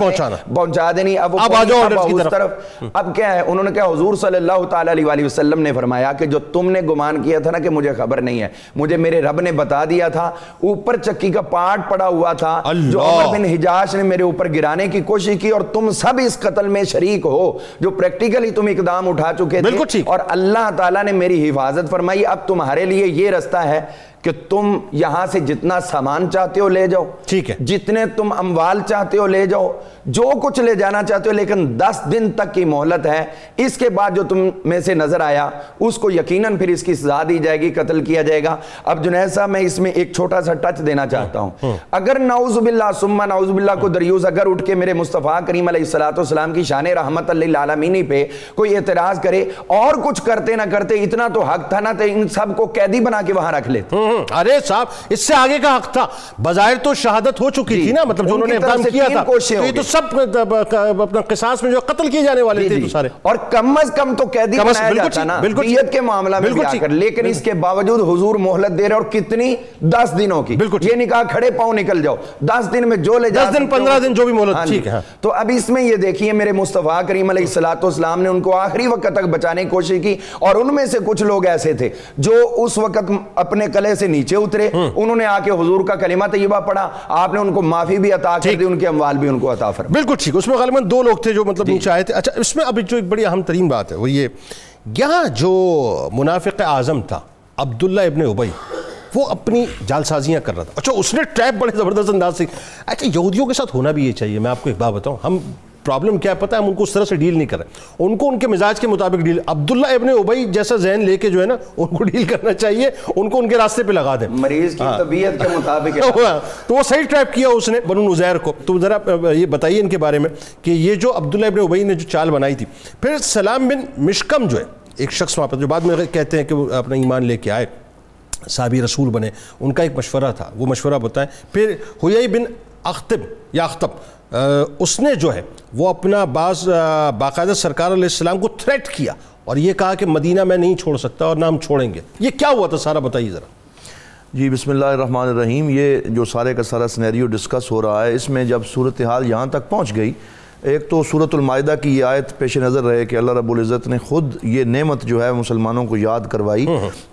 پہنچا دینی، اب اس طرف اب کیا ہے، انہوں نے کہا حضور صلی اللہ تعالی علیہ وسلم نے فرمایا کہ جو تم نے گمان کیا تھا نا کہ مجھے خبر نہیں ہے، مجھے میرے رب نے بتا دیا تھا، اوپر چکی کا پارٹ پڑا ہوا تھا جو عمر بن حجاج نے میرے اوپر گرانے کی کوشش کی، اور تم سب اس قتل میں شریک ہو، جو پریکٹیکلی تم اقدام اٹھا چکے تھے، اور اللہ تعالیٰ نے میری حفاظت فرمائی، اب تمہارے لیے یہ رستہ ہے کہ تم یہاں سے جتنا سامان چاہتے ہو لے جاؤ، ٹھیک ہے، جتنے تم اموال چاہتے ہو لے جاؤ، جو کچھ لے جانا چاہتے ہو، لیکن 10 دن تک کی مہلت ہے، اس کے بعد جو تم میں سے نظر آیا اس کو یقیناً پھر اس کی سزا دی جائے گی، قتل کیا جائے گا۔ اب جنید صاحب میں اس میں ایک چھوٹا سا ٹچ دینا چاہتا ہوں، اگر نعوذ باللہ ثم نعوذ باللہ کو دریوز اگر اٹھ کے میرے مصطفیٰ کریم علیہ السلام کی شان رحمت للعالمین پہ کوئی اعتراض کرے اور کچھ کرتے نہ کرتے، اتنا تو حق تھا نا، تو ان سب کو قیدی بنا کے وہاں رکھ لیتے۔ ارے صاحب اس سے آگے کا حق تھا، بظاہر تو شہادت ہو چکی تھی نا، مطلب جو انہوں نے اقدام کیا تھا، تو یہ تو سب اپنا قصاص میں جو قتل کیے جانے والے تھے تو سارے، اور کم از کم تو قیدی بنایا جاتا نا دیت کے معاملہ میں بھی آ کر، لیکن اس کے باوجود حضور مہلت دے رہے، اور کتنی 10 دنوں کی، یہ نہیں کہا کھڑے پاؤں نکل جاؤ، 10 دن میں جو لے جا 10 دن 15 دن جو بھی مہلت، ٹھیک ہے۔ تو اب اس میں یہ دیکھیے میرے مصطفیٰ کریم علیہ السلام نے ان کو آخری وقت تک بچانے کی کوشش کی، اور ان میں سے کچھ لوگ ایسے تھے جو اس وقت اپنے قلعے سے نیچے اترے، انہوں نے آ کے حضور کا کلمہ طیبہ پڑھا، آپ نے ان کو معافی بھی عطا کر دی، ان کے اموال بھی ان کو عطا فرمایا۔ بالکل ٹھیک، اس میں غالباً 2 لوگ تھے جو مطلب نیچے آئے تھے۔ اچھا اس میں اب جو ایک بڑی اہم ترین بات ہے وہ یہ، یہاں جو منافق اعظم تھا عبداللہ ابن ابی، وہ اپنی جال سازیاں کر رہا تھا، اچھا اس نے ٹریپ بڑے زبردست انداز سے، اچھا یہودیوں کے ساتھ ہونا بھی یہ چاہیے۔ میں آپ کو ایک بات بتاؤں، ہم پرابلم کیا پتہ ہے، ہم ان کو اس طرح سے ڈیل نہیں کر رہے، ان کو ان کے مزاج کے مطابق ڈیل، عبداللہ ابن ابی جیسا ذہن لے کے جو ہے نا ان کو ڈیل کرنا چاہیے، ان کو ان کے راستے پہ لگا دیں، مریض کی طبیعت کے مطابق۔ تو وہ صحیح ٹریپ کیا اس نے بنو نذیر کو۔ تو ذرا یہ بتائیے ان کے بارے میں کہ یہ جو عبداللہ ابن ابی نے جو چال بنائی تھی، پھر سلام بن مشکم جو ہے ایک شخص وہاں پر جو بعد میں کہتے ہیں کہ وہ اپنا ایمان لے کے آئے، صحابی رسول بنے، ان کا ایک مشورہ تھا، وہ مشورہ بتائیں۔ پھر حیی بن اخطب یا اخطب، اس نے جو ہے وہ اپنا باقاعدہ سرکار علیہ السلام کو تھریٹ کیا اور یہ کہا کہ مدینہ میں نہیں چھوڑ سکتا اور نہ ہم چھوڑیں گے۔ یہ کیا ہوا تھا سارا بتائیے ذرا۔ جی بسم اللہ الرحمن الرحیم، یہ جو سارے کا سارا سینیریو ڈسکس ہو رہا ہے، اس میں جب صورتحال یہاں تک پہنچ گئی، ایک تو سورۃ المائدہ کی یہ آیت پیش نظر رہے کہ اللہ رب العزت نے خود یہ نعمت جو ہے مسلمانوں کو یاد کروائی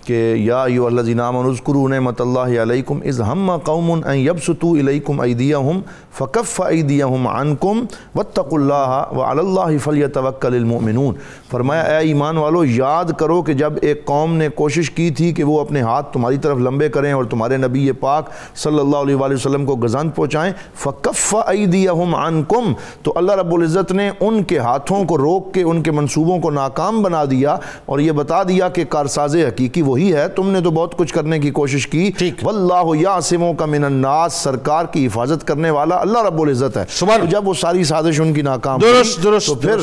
کہ یا ایھا الذین آمنوا اذکروا نعمت اللہ علیکم اذ ہم قوم ان یبسطوا الیکم ایدیہم فکف ایدیہم عنکم واتقوا اللہ وعلی اللہ فلیتوکل المؤمنون. فرمایا اے ایمان والو یاد کرو کہ جب ایک قوم نے کوشش کی تھی کہ وہ اپنے ہاتھ تمہاری طرف لمبے کریں اور تمہارے نبی پاک صلی اللہ علیہ وآلہ وسلم کو گزند پہنچائیں، فکف ایدیہم عنکم، تو اللہ رب العزت نے ان کے ہاتھوں کو روک کے ان کے منصوبوں کو ناکام بنا دیا اور یہ بتا دیا کہ کارساز حقیقی وہی ہے، تم نے تو بہت کچھ کرنے کی کوشش کی. واللہ یعصمک من الناس، سرکار کی حفاظت کرنے والا اللہ رب العزت ہے. تو جب وہ ساری سازش ان کی ناکام ہوئی تو پھر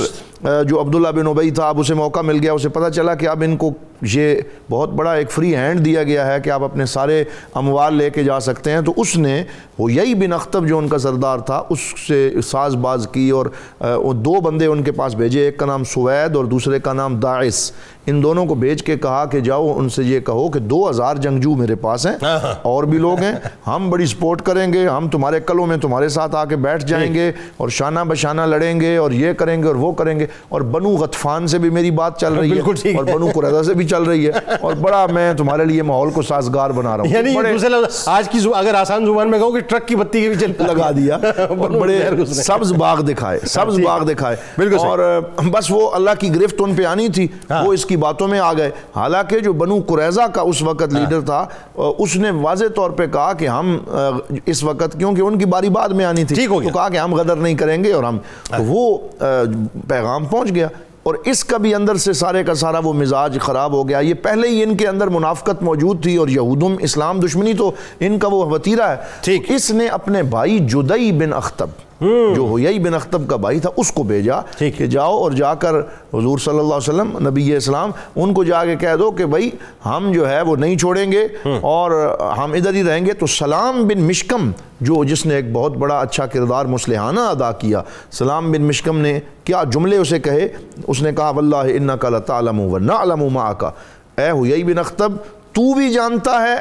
جو عبداللہ بن ابی تھا اب اسے موقع مل گیا، اسے پتہ چلا کہ اب ان کو یہ بہت بڑا ایک فری ہینڈ دیا گیا ہے کہ آپ اپنے سارے اموال لے کے جا سکتے ہیں. تو اس نے حیی بن اخطب جو ان کا سردار تھا اس سے ساز باز کی اور دو بندے ان کے پاس بھیجے، ایک کا نام سوید اور دوسرے کا نام داعث. ان دونوں کو بھیج کے کہا کہ جاؤ ان سے یہ کہو کہ 2000 جنگجو میرے پاس ہیں اور بھی لوگ ہیں، ہم بڑی سپورٹ کریں گے، ہم تمہارے قلعوں میں تمہارے ساتھ آ کے بیٹھ جائیں گے اور شانہ بشانہ لڑیں گے اور یہ کریں گے اور وہ کریں گے. اور بنو غطفان سے بھی میری بات چل رہی ہے اور بنو قریظہ سے بھی چل رہی ہے اور بڑا میں تمہارے لیے ماحول کو سازگار بنا رہا ہوں. یعنی آج کی اگر آسان زبان میں کہوں کہ ٹرک کی بتی کے بھی چل لگا دیا اور بڑے سبز باغ دکھائے، سبز باغ دکھائے. اور بس وہ اللہ کی گرفت ان پہ آنی تھی، وہ اس کی باتوں میں آ گئے. حالانکہ جو بنو قریظہ کا اس وقت لیڈر تھا اس نے واضح طور پہ کہا کہ ہم اس وقت، کیونکہ ان کی باری بعد میں آنی تھی، تو کہا کہ ہم غدر نہیں کریں گے اور ہم، وہ پیغام پہنچ گیا. اور اس کا بھی اندر سے سارے کا سارا وہ مزاج خراب ہو گیا. یہ پہلے ہی ان کے اندر منافقت موجود تھی اور یہودم اسلام دشمنی تو ان کا وہ وتیرہ ہے. اس نے اپنے بھائی جدئی بن اخطب جو حیی بن اخطب کا بھائی تھا اس کو بھیجا کہ جاؤ اور جا کر حضور صلی اللہ علیہ وسلم نبی اسلام ان کو جا کے کہہ دو کہ بھائی ہم جو ہے وہ نہیں چھوڑیں گے اور ہم ادھر ہی رہیں گے. تو سلام بن مشکم جس نے ایک بہت بڑا اچھا کردار مصلحانہ ادا کیا، سلام بن مشکم نے کیا جملے اسے کہے، اس نے کہا واللہ انک لتعلم ونعلم معک، اے حیی بن اخطب تو بھی جانتا ہے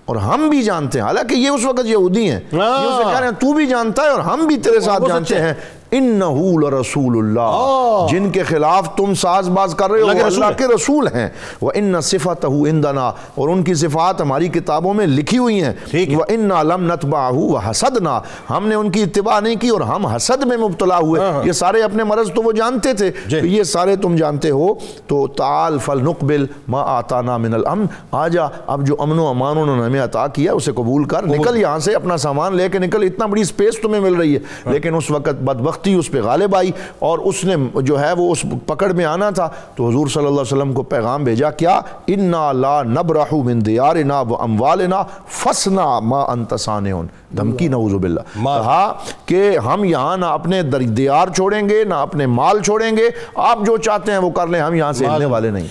اور ہم بھی جانتے ہیں. حالانکہ یہ اس وقت یہودی ہیں، یہ اسے کہہ رہے ہیں تو بھی جانتا ہے اور ہم بھی تیرے ساتھ جانتے ہیں انہو لرسول اللہ، جن کے خلاف تم ساز باز کر رہے ہو وہ اللہ کے رسول ہیں. وَإِنَّ صِفَتَهُ عِنْدَنَا، اور ان کی صفات ہماری کتابوں میں لکھی ہوئی ہیں. وَإِنَّا لَمْ نَتْبَعَهُ وَحَسَدْنَا، ہم نے ان کی اتباع نہیں کی اور ہم حسد میں مبتلا ہوئے. یہ سارے اپنے مرض تو وہ جانتے تھے، یہ سارے تم جانتے ہو. تو تعال فلنقبل ما آتانا من الامن، آجا اب جو امن و امان انہوں نے ہمیں عطا کیا اسے قبول کر، نکل یہاں سے، اپنا سامان لے کے نکل، اتنا بڑی سپیس تمہیں مل رہی ہے. لیکن اس وقت بدبختی اس پہ غالب آئی اور اس نے جو ہے وہ اس پکڑ میں آنا تھا. تو حضور صلی اللہ علیہ وسلم کو پیغام بھیجا کیا، انا لا نبرح من دیارنا واموالنا فصنع ما انت صانع، دھمکی نعوذ باللہ. کہا کہ ہم یہاں نہ اپنے دیار چھوڑیں گے نہ اپنے مال چھوڑیں گے، آپ جو چاہتے ہیں وہ کر لیں، ہم یہاں سے ہلنے والے نہیں.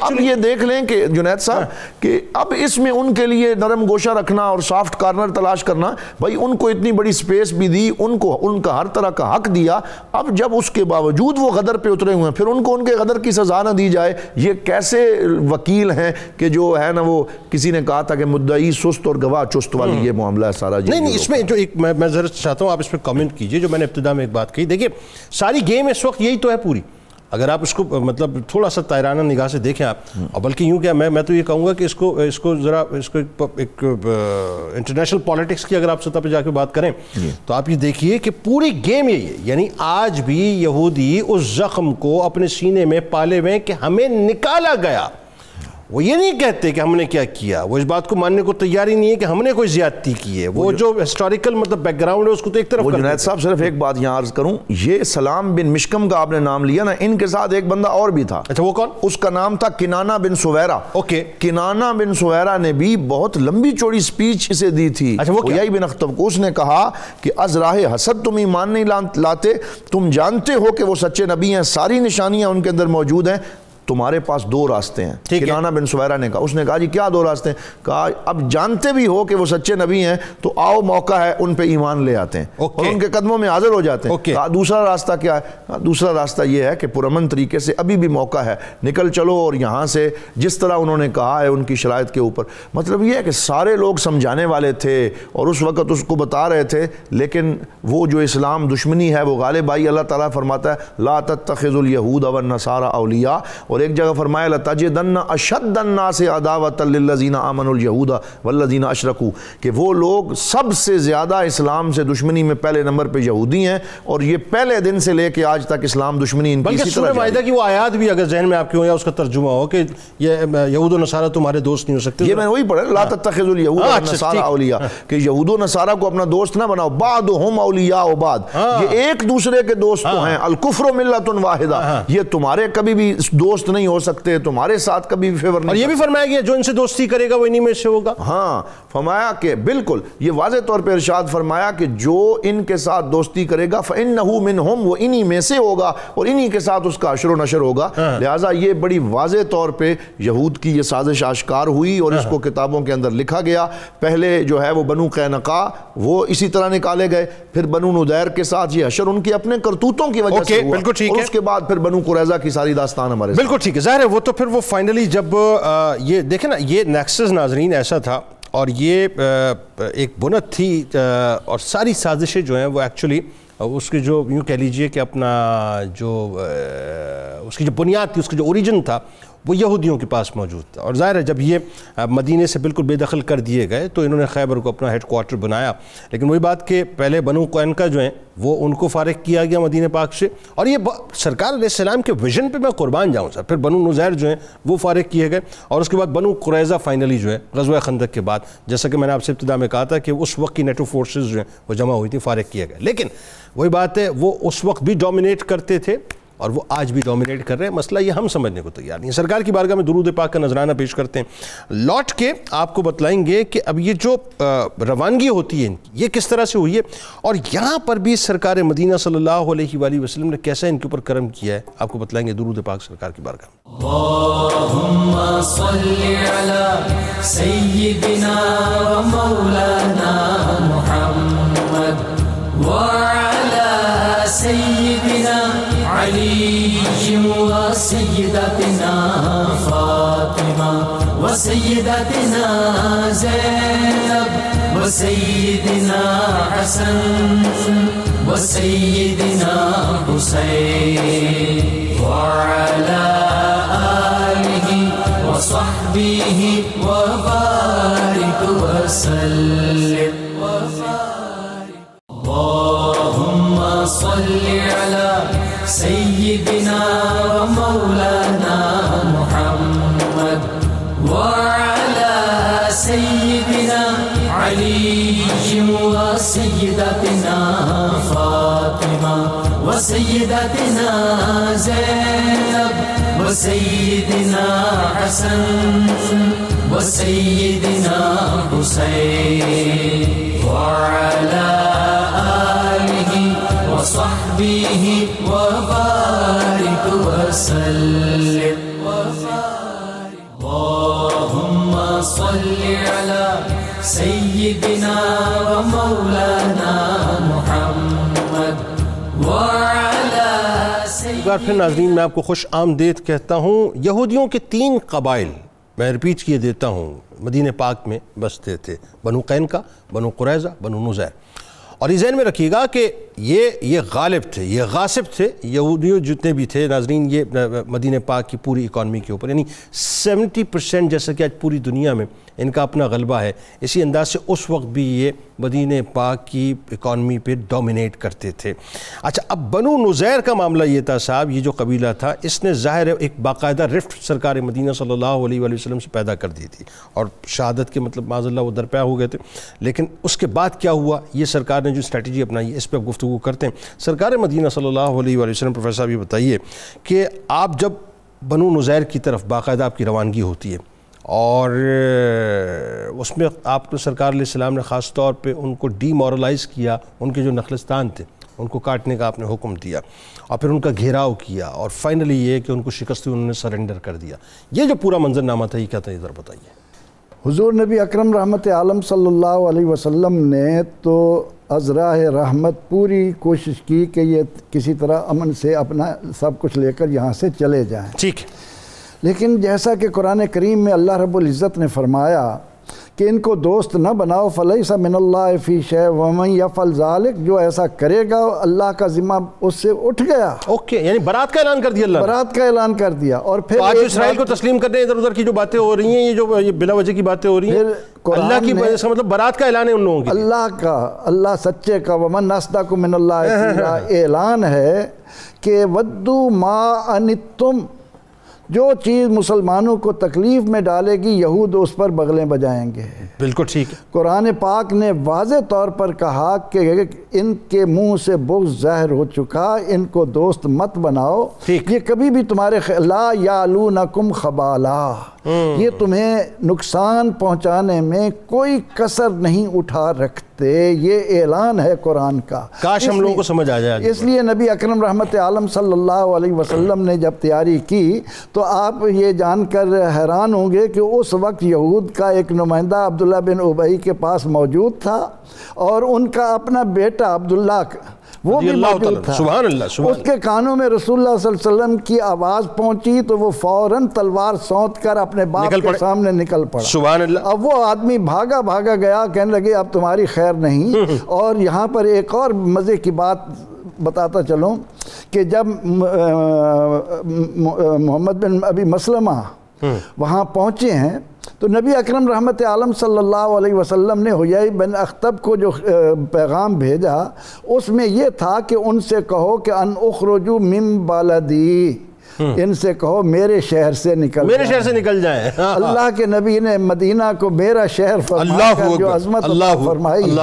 اب یہ دیکھ لیں کہ جنید صاحب کہ اب اس میں ان کے لیے نرم گوشہ رکھنا اور سافٹ کارنر تلاش کرنا، بھائی ان کو اتنی بڑی سپیس بھی دی، ان کو ان کا ہر طرح کا حق دیا. اب جب اس کے باوجود وہ غدر پہ اترے ہوئے ہیں پھر ان کو ان کے غدر کی سزا نہ دی جائے، یہ کیسے وکیل ہیں کہ جو ہے نا، وہ کسی نے کہا تھا کہ مدعی سست اور گواہ چست والی یہ معاملہ ہے سارا. نہیں اس میں جو ایک میں ذرا چاہتا ہوں آپ اس پہ کامنٹ کیجئے. جو میں نے ابتدا میں ایک بات کہی، دیکھیے ساری گیم اس وقت یہی تو ہے پوری، اگر آپ اس کو مطلب تھوڑا سا طائرانہ نگاہ سے دیکھیں آپ، اور بلکہ یوں کہ میں تو یہ کہوں گا کہ اس کو ذرا اس کو ایک انٹرنیشنل پالیٹکس کی اگر آپ سطح پہ جا کے بات کریں تو آپ یہ دیکھیے کہ پوری گیم یہی ہے. یعنی آج بھی یہودی اس زخم کو اپنے سینے میں پالے ہوئے کہ ہمیں نکالا گیا. وہ یہ نہیں کہتے کہ ہم نے کیا کیا، وہ اس بات کو ماننے کو تیار ہی نہیں ہے کہ ہم نے کوئی زیادتی کی ہے. وہ جو ہسٹوریکل مطلب بیک گراؤنڈ ہے اس کو تو ایک طرف کر. جنید صاحب صرف ایک بات یہاں عرض کروں، یہ سلام بن مشکم کا آپ نے نام لیا نا، ان کے ساتھ ایک بندہ اور بھی تھا. اچھا وہ کون؟ اس کا نام تھا کنانہ بن سویرہ. اوکے، کنانہ بن سویرہ نے بھی بہت لمبی چوڑی سپیچ اسے دی تھی حیی بن اخطب کو. اس نے کہا کہ از راہ حسد تم ایمان نہیں لاتے، تم جانتے ہو کہ وہ سچے نبی ہیں، ساری نشانیاں ان کے اندر موجود ہیں، تمہارے پاس دو راستے ہیں. کنانہ بن سویرہ نے کہا, اس نے کہا جی کیا دو راستے ہیں؟ کہا اب جانتے بھی ہو کہ وہ سچے نبی ہیں تو آؤ موقع ہے ان پہ ایمان لے آتے ہیں اور ان کے قدموں میں حاضر ہو جاتے ہیں. کہا دوسرا راستہ کیا ہے؟ دوسرا راستہ یہ ہے کہ پرامن طریقے سے ابھی بھی موقع ہے, نکل چلو اور یہاں سے جس طرح انہوں نے کہا ہے ان کی شرائط کے اوپر. مطلب یہ ہے کہ سارے لوگ سمجھانے والے تھے اور اس وقت اس کو بتا رہے تھے, لیکن وہ جو اسلام دشمنی ہے وہ غالب آئی. اللہ تعالیٰ فرماتا ہے لا تتخذوا اليہود والنصارى اولیاء, اور ایک جگہ فرمایا لتجدن اشد الناس عداوۃ للذین آمنوا اليہود والذین اشرکوا, کہ وہ لوگ سب سے زیادہ اسلام سے دشمنی میں پہلے نمبر پہ یہودی ہیں, اور یہ پہلے دن سے لے کے آج تک اسلام دشمنی ان کی. بلکہ سورہ مائدہ کی وہ آیات بھی اگر ذہن میں آپ کے ہو یا اس کا ترجمہ ہو کہ یہ یہود و نصارہ تمہارے دوست نہیں ہو سکتے, یہ میں نے وہی پڑھا لا تتخذوا اليہود والنصارى اولیاء, کہ یہود و نصارہ کو اپنا دوست نہ بناؤ. بعضهم اولیاء بعض, یہ ایک دوسرے کے دوست تو ہیں. الکفر ملۃ واحدہ, یہ تمہارے کبھی بھی دوست نہیں ہو سکتے, تمہارے ساتھ کبھی بھی فیور نہیں. اور یہ بھی فرمایا گیا جو ان سے دوستی کرے گا وہ انہی میں سے ہوگا. ہاں فرمایا کہ بالکل یہ واضح طور پہ ارشاد فرمایا کہ جو ان کے ساتھ دوستی کرے گا فإنہ منہم, وہ انہی میں سے ہوگا اور انہی کے ساتھ اس کا عشر و نشر ہوگا. لہٰذا یہ بڑی واضح طور پہ یہود کی یہ سازش آشکار ہوئی اور اس کو کتابوں کے اندر لکھا گیا. پہلے جو ہے وہ بنو قینقاع وہ اسی طرح نکالے گئے, پھر بنو نضیر کے ساتھ یہ حشر ان کے اپنے کرتوتوں کی وجہ سے ہوا, اور اس کے بعد پھر بنو قریظہ کی ساری داستان ہمارے. بالکل ٹھیک ہے, ظاہر ہے وہ تو پھر وہ فائنلی جب یہ دیکھیں نا, یہ نیکسس ناظرین ایسا تھا اور یہ ایک بنت تھی اور ساری سازشیں جو ہیں وہ ایکچولی اس کی جو یوں کہہ لیجئے کہ اپنا جو اس کی جو بنیاد تھی, اس کی جو اوریجن تھا وہ یہودیوں کے پاس موجود تھا. اور ظاہر ہے جب یہ مدینے سے بالکل بے دخل کر دیے گئے تو انہوں نے خیبر کو اپنا ہیڈ کوارٹر بنایا. لیکن وہی بات کہ پہلے بنو قینقاع جو ہیں وہ ان کو فارغ کیا گیا مدینہ پاک سے, اور یہ سرکار علیہ السلام کے ویژن پہ میں قربان جاؤں سر. پھر بنو نضیر جو ہیں وہ فارغ کیے گئے, اور اس کے بعد بنو قریظہ فائنلی جو ہے غزوہ خندق کے بعد, جیسا کہ میں نے آپ سے ابتدا میں کہا تھا کہ اس وقت کی نیٹو فورسز جو ہیں وہ جمع ہوئی تھی, فارغ کیے گئے. لیکن وہی بات ہے وہ اس وقت بھی ڈومینیٹ کرتے تھے اور وہ آج بھی ڈومینیٹ کر رہے ہیں. مسئلہ یہ ہم سمجھنے کو تیار نہیں. سرکار کی بارگاہ میں درود پاک کا نذرانہ پیش کرتے ہیں. لوٹ کے آپ کو بتلائیں گے کہ اب یہ جو روانگی ہوتی ہے یہ کس طرح سے ہوئی ہے, اور یہاں پر بھی سرکار مدینہ صلی اللہ علیہ وآلہ وسلم نے کیسا ان کے اوپر کرم کیا ہے, آپ کو بتلائیں گے درود پاک سرکار کی بارگاہ میں. اللہم صلی علی سیدنا و مولانا محمد وعلی سیدنا علی و سیدتنا فاطمہ و سیدتنا زینب و سیدنا حسن و سیدنا حسین وعلی آلہ و صحبہ و بارک وسلم. اللہم صلی علی سیدنا و مولانا محمد وعلی سیدنا علی و سیدتنا فاطمہ و سیدتنا زینب و سیدنا حسن و سیدنا حسین وعلی وصحبه وبارك وسلم. اللهم صل على سيدنا ومولانا محمد وعلى ایک بار پھر ناظرین میں آپ کو خوش آمدید کہتا ہوں. یہودیوں کے 3 قبائل میں ریپیٹ کیے دیتا ہوں مدینہ پاک میں بستے تھے, بنو قینقاع, بنو قریظہ, بنو نضیر. اور یہ ذہن میں رکھیے گا کہ یہ غالب تھے, یہ غاصب تھے. یہودیوں جتنے بھی تھے ناظرین یہ مدینہ پاک کی پوری اکانومی کے اوپر, یعنی 70% جیسا کہ آج پوری دنیا میں ان کا اپنا غلبہ ہے, اسی انداز سے اس وقت بھی یہ مدینہ پاک کی اکانومی پہ ڈومینیٹ کرتے تھے. اچھا اب بنو نضیر کا معاملہ یہ تھا صاحب, یہ جو قبیلہ تھا اس نے ظاہر ہے ایک باقاعدہ رفٹ سرکار مدینہ صلی اللہ علیہ وآلہ وسلم سے پیدا کر دی تھی, اور شہادت کے مطلب معاذ اللہ وہ درپیا ہو گئے تھے. لیکن اس کے بعد کیا ہوا, یہ سرکار نے جو اسٹریٹجی اپنائی ہے اس پہ گفتگو کرتے ہیں. سرکار مدینہ صلی اللہ علیہ وآلہ وسلم, پروفیسر صاحب یہ بتائیے کہ آپ جب بنو نضیر کی طرف باقاعدہ آپ کی روانگی ہوتی ہے اور اس میں آپ کو سرکار علیہ السلام نے خاص طور پہ ان کو ڈی مورلائز کیا, ان کے جو نخلستان تھے ان کو کاٹنے کا آپ نے حکم دیا اور پھر ان کا گھیراؤ کیا اور فائنلی یہ کہ ان کو شکست ہوئی، انہوں نے سرنڈر کر دیا. یہ جو پورا منظرنامہ تھا یہ کیا تھا، ذرا بتائیے. حضور نبی اکرم رحمت عالم صلی اللہ علیہ وسلم نے تو از راہ رحمت پوری کوشش کی کہ یہ کسی طرح امن سے اپنا سب کچھ لے کر یہاں سے چلے جائیں. ٹھیک. لیکن جیسا کہ قرآن کریم میں اللہ رب العزت نے فرمایا کہ ان کو دوست نہ بناؤ، فلیس من اللہ فی شیء ومن یفعل ذلک، جو ایسا کرے گا اللہ کا ذمہ اس سے اٹھ گیا. اوکے، یعنی برات کا اعلان کر دیا اللہ نے. برات کا اعلان کر دیا. اور پھر آج اسرائیل کو تسلیم کرنے ادھر ادھر کی جو باتیں ہو رہی ہیں، یہ جو بلا وجہ کی باتیں ہو رہی ہیں، اللہ کی وجہ سے مطلب برات کا اعلان ہے ان لوگوں کی. اللہ سچے کا ومن اصدق من اللہ قیلا اعلان ہے کہ ودوا ما عنتم، جو چیز مسلمانوں کو تکلیف میں ڈالے گی یہود اس پر بغلیں بجائیں گے. بالکل ٹھیک ہے. قرآن پاک نے واضح طور پر کہا کہ ان کے منہ سے بغض ظاہر ہو چکا، ان کو دوست مت بناؤ. یہ کبھی بھی تمہارے لا یعلونکم خبالا، یہ تمہیں نقصان پہنچانے میں کوئی کسر نہیں اٹھا رکھتے. یہ اعلان ہے قرآن کا. کاش ہم لوگوں کو سمجھ آ جائے. اس لیے نبی اکرم رحمت عالم صلی اللہ علیہ وسلم نے جب تیاری کی تو آپ یہ جان کر حیران ہوں گے کہ اس وقت یہود کا ایک نمائندہ عبداللہ بن ابی کے پاس موجود تھا اور ان کا اپنا بیٹا عبداللہ وہ بھی موجود تھا. سبحان اللہ. اس کے کانوں میں رسول اللہ صلی اللہ علیہ وسلم کی آواز پہنچی تو وہ فوراً تلوار سونت کر اپنے باپ کے سامنے نکل پڑا. سبحان اللہ. اب وہ آدمی بھاگا گیا، کہنے لگے اب تمہاری خیر نہیں. اور یہاں پر ایک اور مزے کی بات بتاتا چلوں کہ جب محمد بن ابی مسلمہ وہاں پہنچے ہیں تو نبی اکرم رحمت عالم صلی اللہ علیہ وسلم نے حیی بن اخطب کو جو پیغام بھیجا اس میں یہ تھا کہ ان سے کہو کہ ان اخرجوا من بلدی، ان سے کہو میرے شہر سے نکل جائیں. اللہ کے نبی نے مدینہ کو میرا شہر فرما کر جو عظمت فرمائی.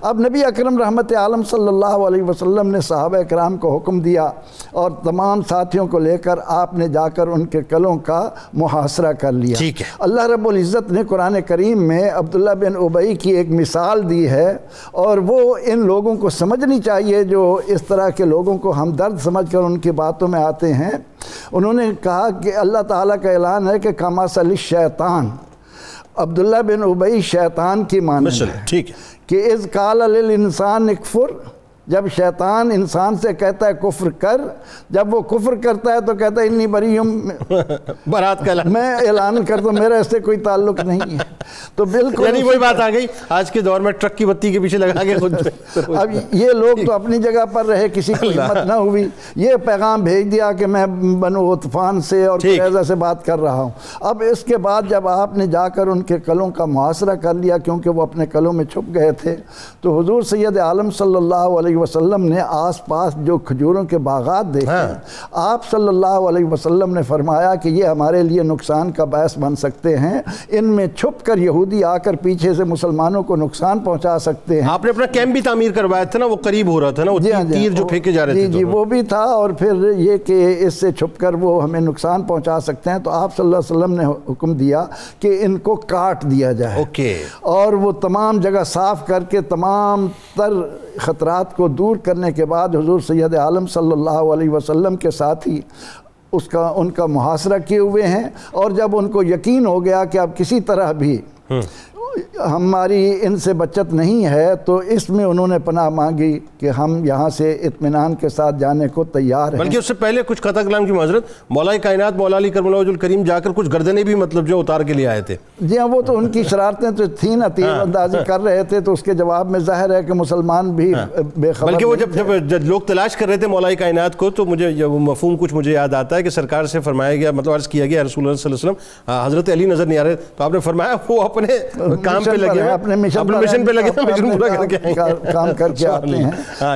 اب نبی اکرم رحمت عالم صلی اللہ علیہ وسلم نے صحابہ کرام کو حکم دیا اور تمام ساتھیوں کو لے کر آپ نے جا کر ان کے قلعوں کا محاصرہ کر لیا. اللہ رب العزت نے قرآن کریم میں عبداللہ بن ابی کی ایک مثال دی ہے اور وہ ان لوگوں کو سمجھنی چاہیے جو اس طرح کے لوگوں کو ہمدرد سمجھ کر ان کی باتوں میں آتے ہیں. انہوں نے کہا کہ اللہ تعالیٰ کا اعلان ہے کہ کمثل الشیطان، عبداللہ بن ابی شیطان کی مانند ہے. ٹھیک ہے کہ اذ قال للانسان اکفر، جب شیطان انسان سے کہتا ہے کفر کر، جب وہ کفر کرتا ہے تو کہتا ہے انی بری برات کا اعلان، میں اعلان کر دوں میرا اس سے کوئی تعلق نہیں ہے. تو بالکل یعنی وہی بات آ گئی آج کے دور میں ٹرک کی بتی کے پیچھے لگا کے خود. اب یہ لوگ تو اپنی جگہ پر رہے، کسی کو ہمت نہ ہوئی، یہ پیغام بھیج دیا کہ میں بنو غطفان سے اور قریظہ سے بات کر رہا ہوں. اب اس کے بعد جب آپ نے جا کر ان کے قلعوں کا محاصرہ کر لیا کیونکہ وہ اپنے قلعوں میں چھپ گئے تھے، تو حضور سید عالم صلی اللہ علیہ وسلم نے آس پاس جو کھجوروں کے باغات دیکھے، آپ صلی اللہ علیہ وسلم نے فرمایا کہ یہ ہمارے لیے نقصان کا باعث بن سکتے ہیں، ان میں چھپ کر یہودی آ کر پیچھے سے مسلمانوں کو نقصان پہنچا سکتے ہیں. آپ نے اپنا کیمپ بھی تعمیر کروایا تھا نا، وہ قریب ہو رہا تھا نا، وہ تیر جو پھینکے جا رہے تھے. جی وہ بھی تھا، اور پھر یہ کہ اس سے چھپ کر وہ ہمیں نقصان پہنچا سکتے ہیں. تو آپ صلی اللہ علیہ وسلم نے حکم دیا کہ ان کو کاٹ دیا جائے. اور وہ تمام جگہ صاف کر کے تمام تر خطرات کو دور کرنے کے بعد حضور سید عالم صلی اللہ علیہ وسلم کے ساتھی ان کا محاصرہ کیے ہوئے ہیں. اور جب ان کو یقین ہو گیا کہ اب کسی طرح بھی ہماری ان سے بچت نہیں ہے تو اس میں انہوں نے پناہ مانگی کہ ہم یہاں سے اطمینان کے ساتھ جانے کو تیار ہیں. بلکہ اس سے پہلے کچھ قطع کلام کی معذرت، مولا کائنات مولا علی کرم اللہ وجہ الکریم جا کر کچھ گردنیں بھی مطلب جو اتار کے لیے آئے تھے. جی ہاں، وہ تو ان کی شرارتیں تو تھیں نا، تیر اندازی کر رہے تھے، تو اس کے جواب میں ظاہر ہے کہ مسلمان بھی بے خبر. بلکہ وہ جب لوگ تلاش کر رہے تھے مولا کائنات کو تو مجھے مفہوم کچھ مجھے یاد آتا ہے کہ سرکار سے فرمایا گیا، مطلب عرض کیا گیا رسول اللہ صلی اللہ علیہ وسلم حضرت علی نظر نہیں آ رہے، تو آپ نے فرمایا وہ اپنے کام پہ لگے ہیں، اپنے مشن پہ لگے ہیں، مشن پورا کر کے کام کر کے آتے ہیں.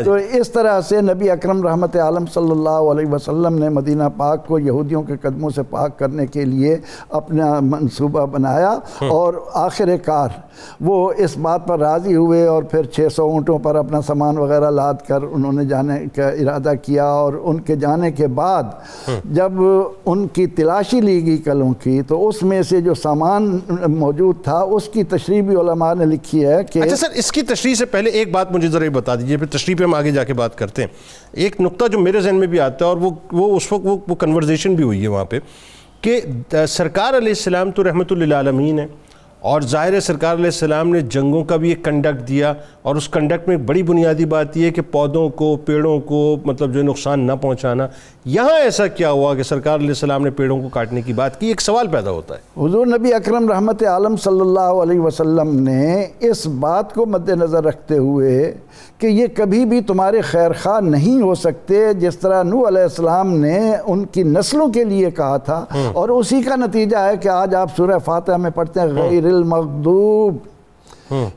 تو اس طرح سے نبی اکرم رحمت عالم صلی اللہ علیہ وسلم نے مدینہ پاک کو یہودیوں کے قدموں سے پاک کرنے کے لیے اپنا منصوبہ بنایا اور آخر کار وہ اس بات پر راضی ہوئے اور پھر 600 اونٹوں پر اپنا سامان وغیرہ لاد کر انہوں نے جانے کا ارادہ کیا. اور ان کے جانے کے بعد جب ان کی تلاشی لی گئی قلعوں کی تو اس میں سے جو سامان موجود تھا اس کی تشریح تشریح بھی علماء نے لکھی ہے کہ اچھا سر، اس کی تشریح سے پہلے ایک بات مجھے ذرا بتا دیجیے، پھر تشریح پہ ہم آگے جا کے بات کرتے ہیں. ایک نقطہ جو میرے ذہن میں بھی آتا ہے، اور وہ اس وقت وہ کنورزیشن بھی ہوئی ہے وہاں پہ، کہ سرکار علیہ السلام تو رحمت للعالمین ہے، اور ظاہر ہے سرکار علیہ السلام نے جنگوں کا بھی ایک کنڈکٹ دیا، اور اس کنڈکٹ میں ایک بڑی بنیادی بات یہ ہے کہ پودوں کو، پیڑوں کو مطلب جو نقصان نہ پہنچانا. یہاں ایسا کیا ہوا کہ سرکار علیہ السلام نے پیڑوں کو کاٹنے کی بات کی؟ ایک سوال پیدا ہوتا ہے. حضور نبی اکرم رحمت عالم صلی اللہ علیہ وسلم نے اس بات کو مد نظر رکھتے ہوئے کہ یہ کبھی بھی تمہارے خیر خواہ نہیں ہو سکتے، جس طرح نوح علیہ السلام نے ان کی نسلوں کے لیے کہا تھا، اور اسی کا نتیجہ ہے کہ آج آپ سورہ فاتحہ میں پڑھتے ہیں غیر المغضوب.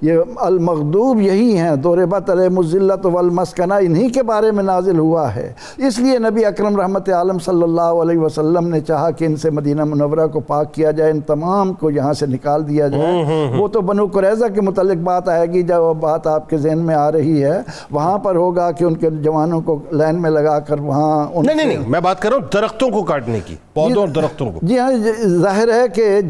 یہ المغضوب یہی ہیں، ضربت علیہم الذلۃ والمسکنہ، انہی کے بارے میں نازل ہوا ہے. اس لیے نبی اکرم رحمت عالم صلی اللہ علیہ وسلم نے چاہا کہ ان سے مدینہ منورہ کو پاک کیا جائے، ان تمام کو یہاں سے نکال دیا جائے. وہ تو بنو قریظہ کے متعلق بات آئے گی، جب بات آپ کے ذہن میں آ رہی ہے وہاں پر ہوگا کہ ان کے جوانوں کو لائن میں لگا کر وہاں نہیں میں بات کر رہا ہوں درختوں کو کاٹنے کی، پودوں اور درختوں کو. جی ہاں، ظاہر ہے کہ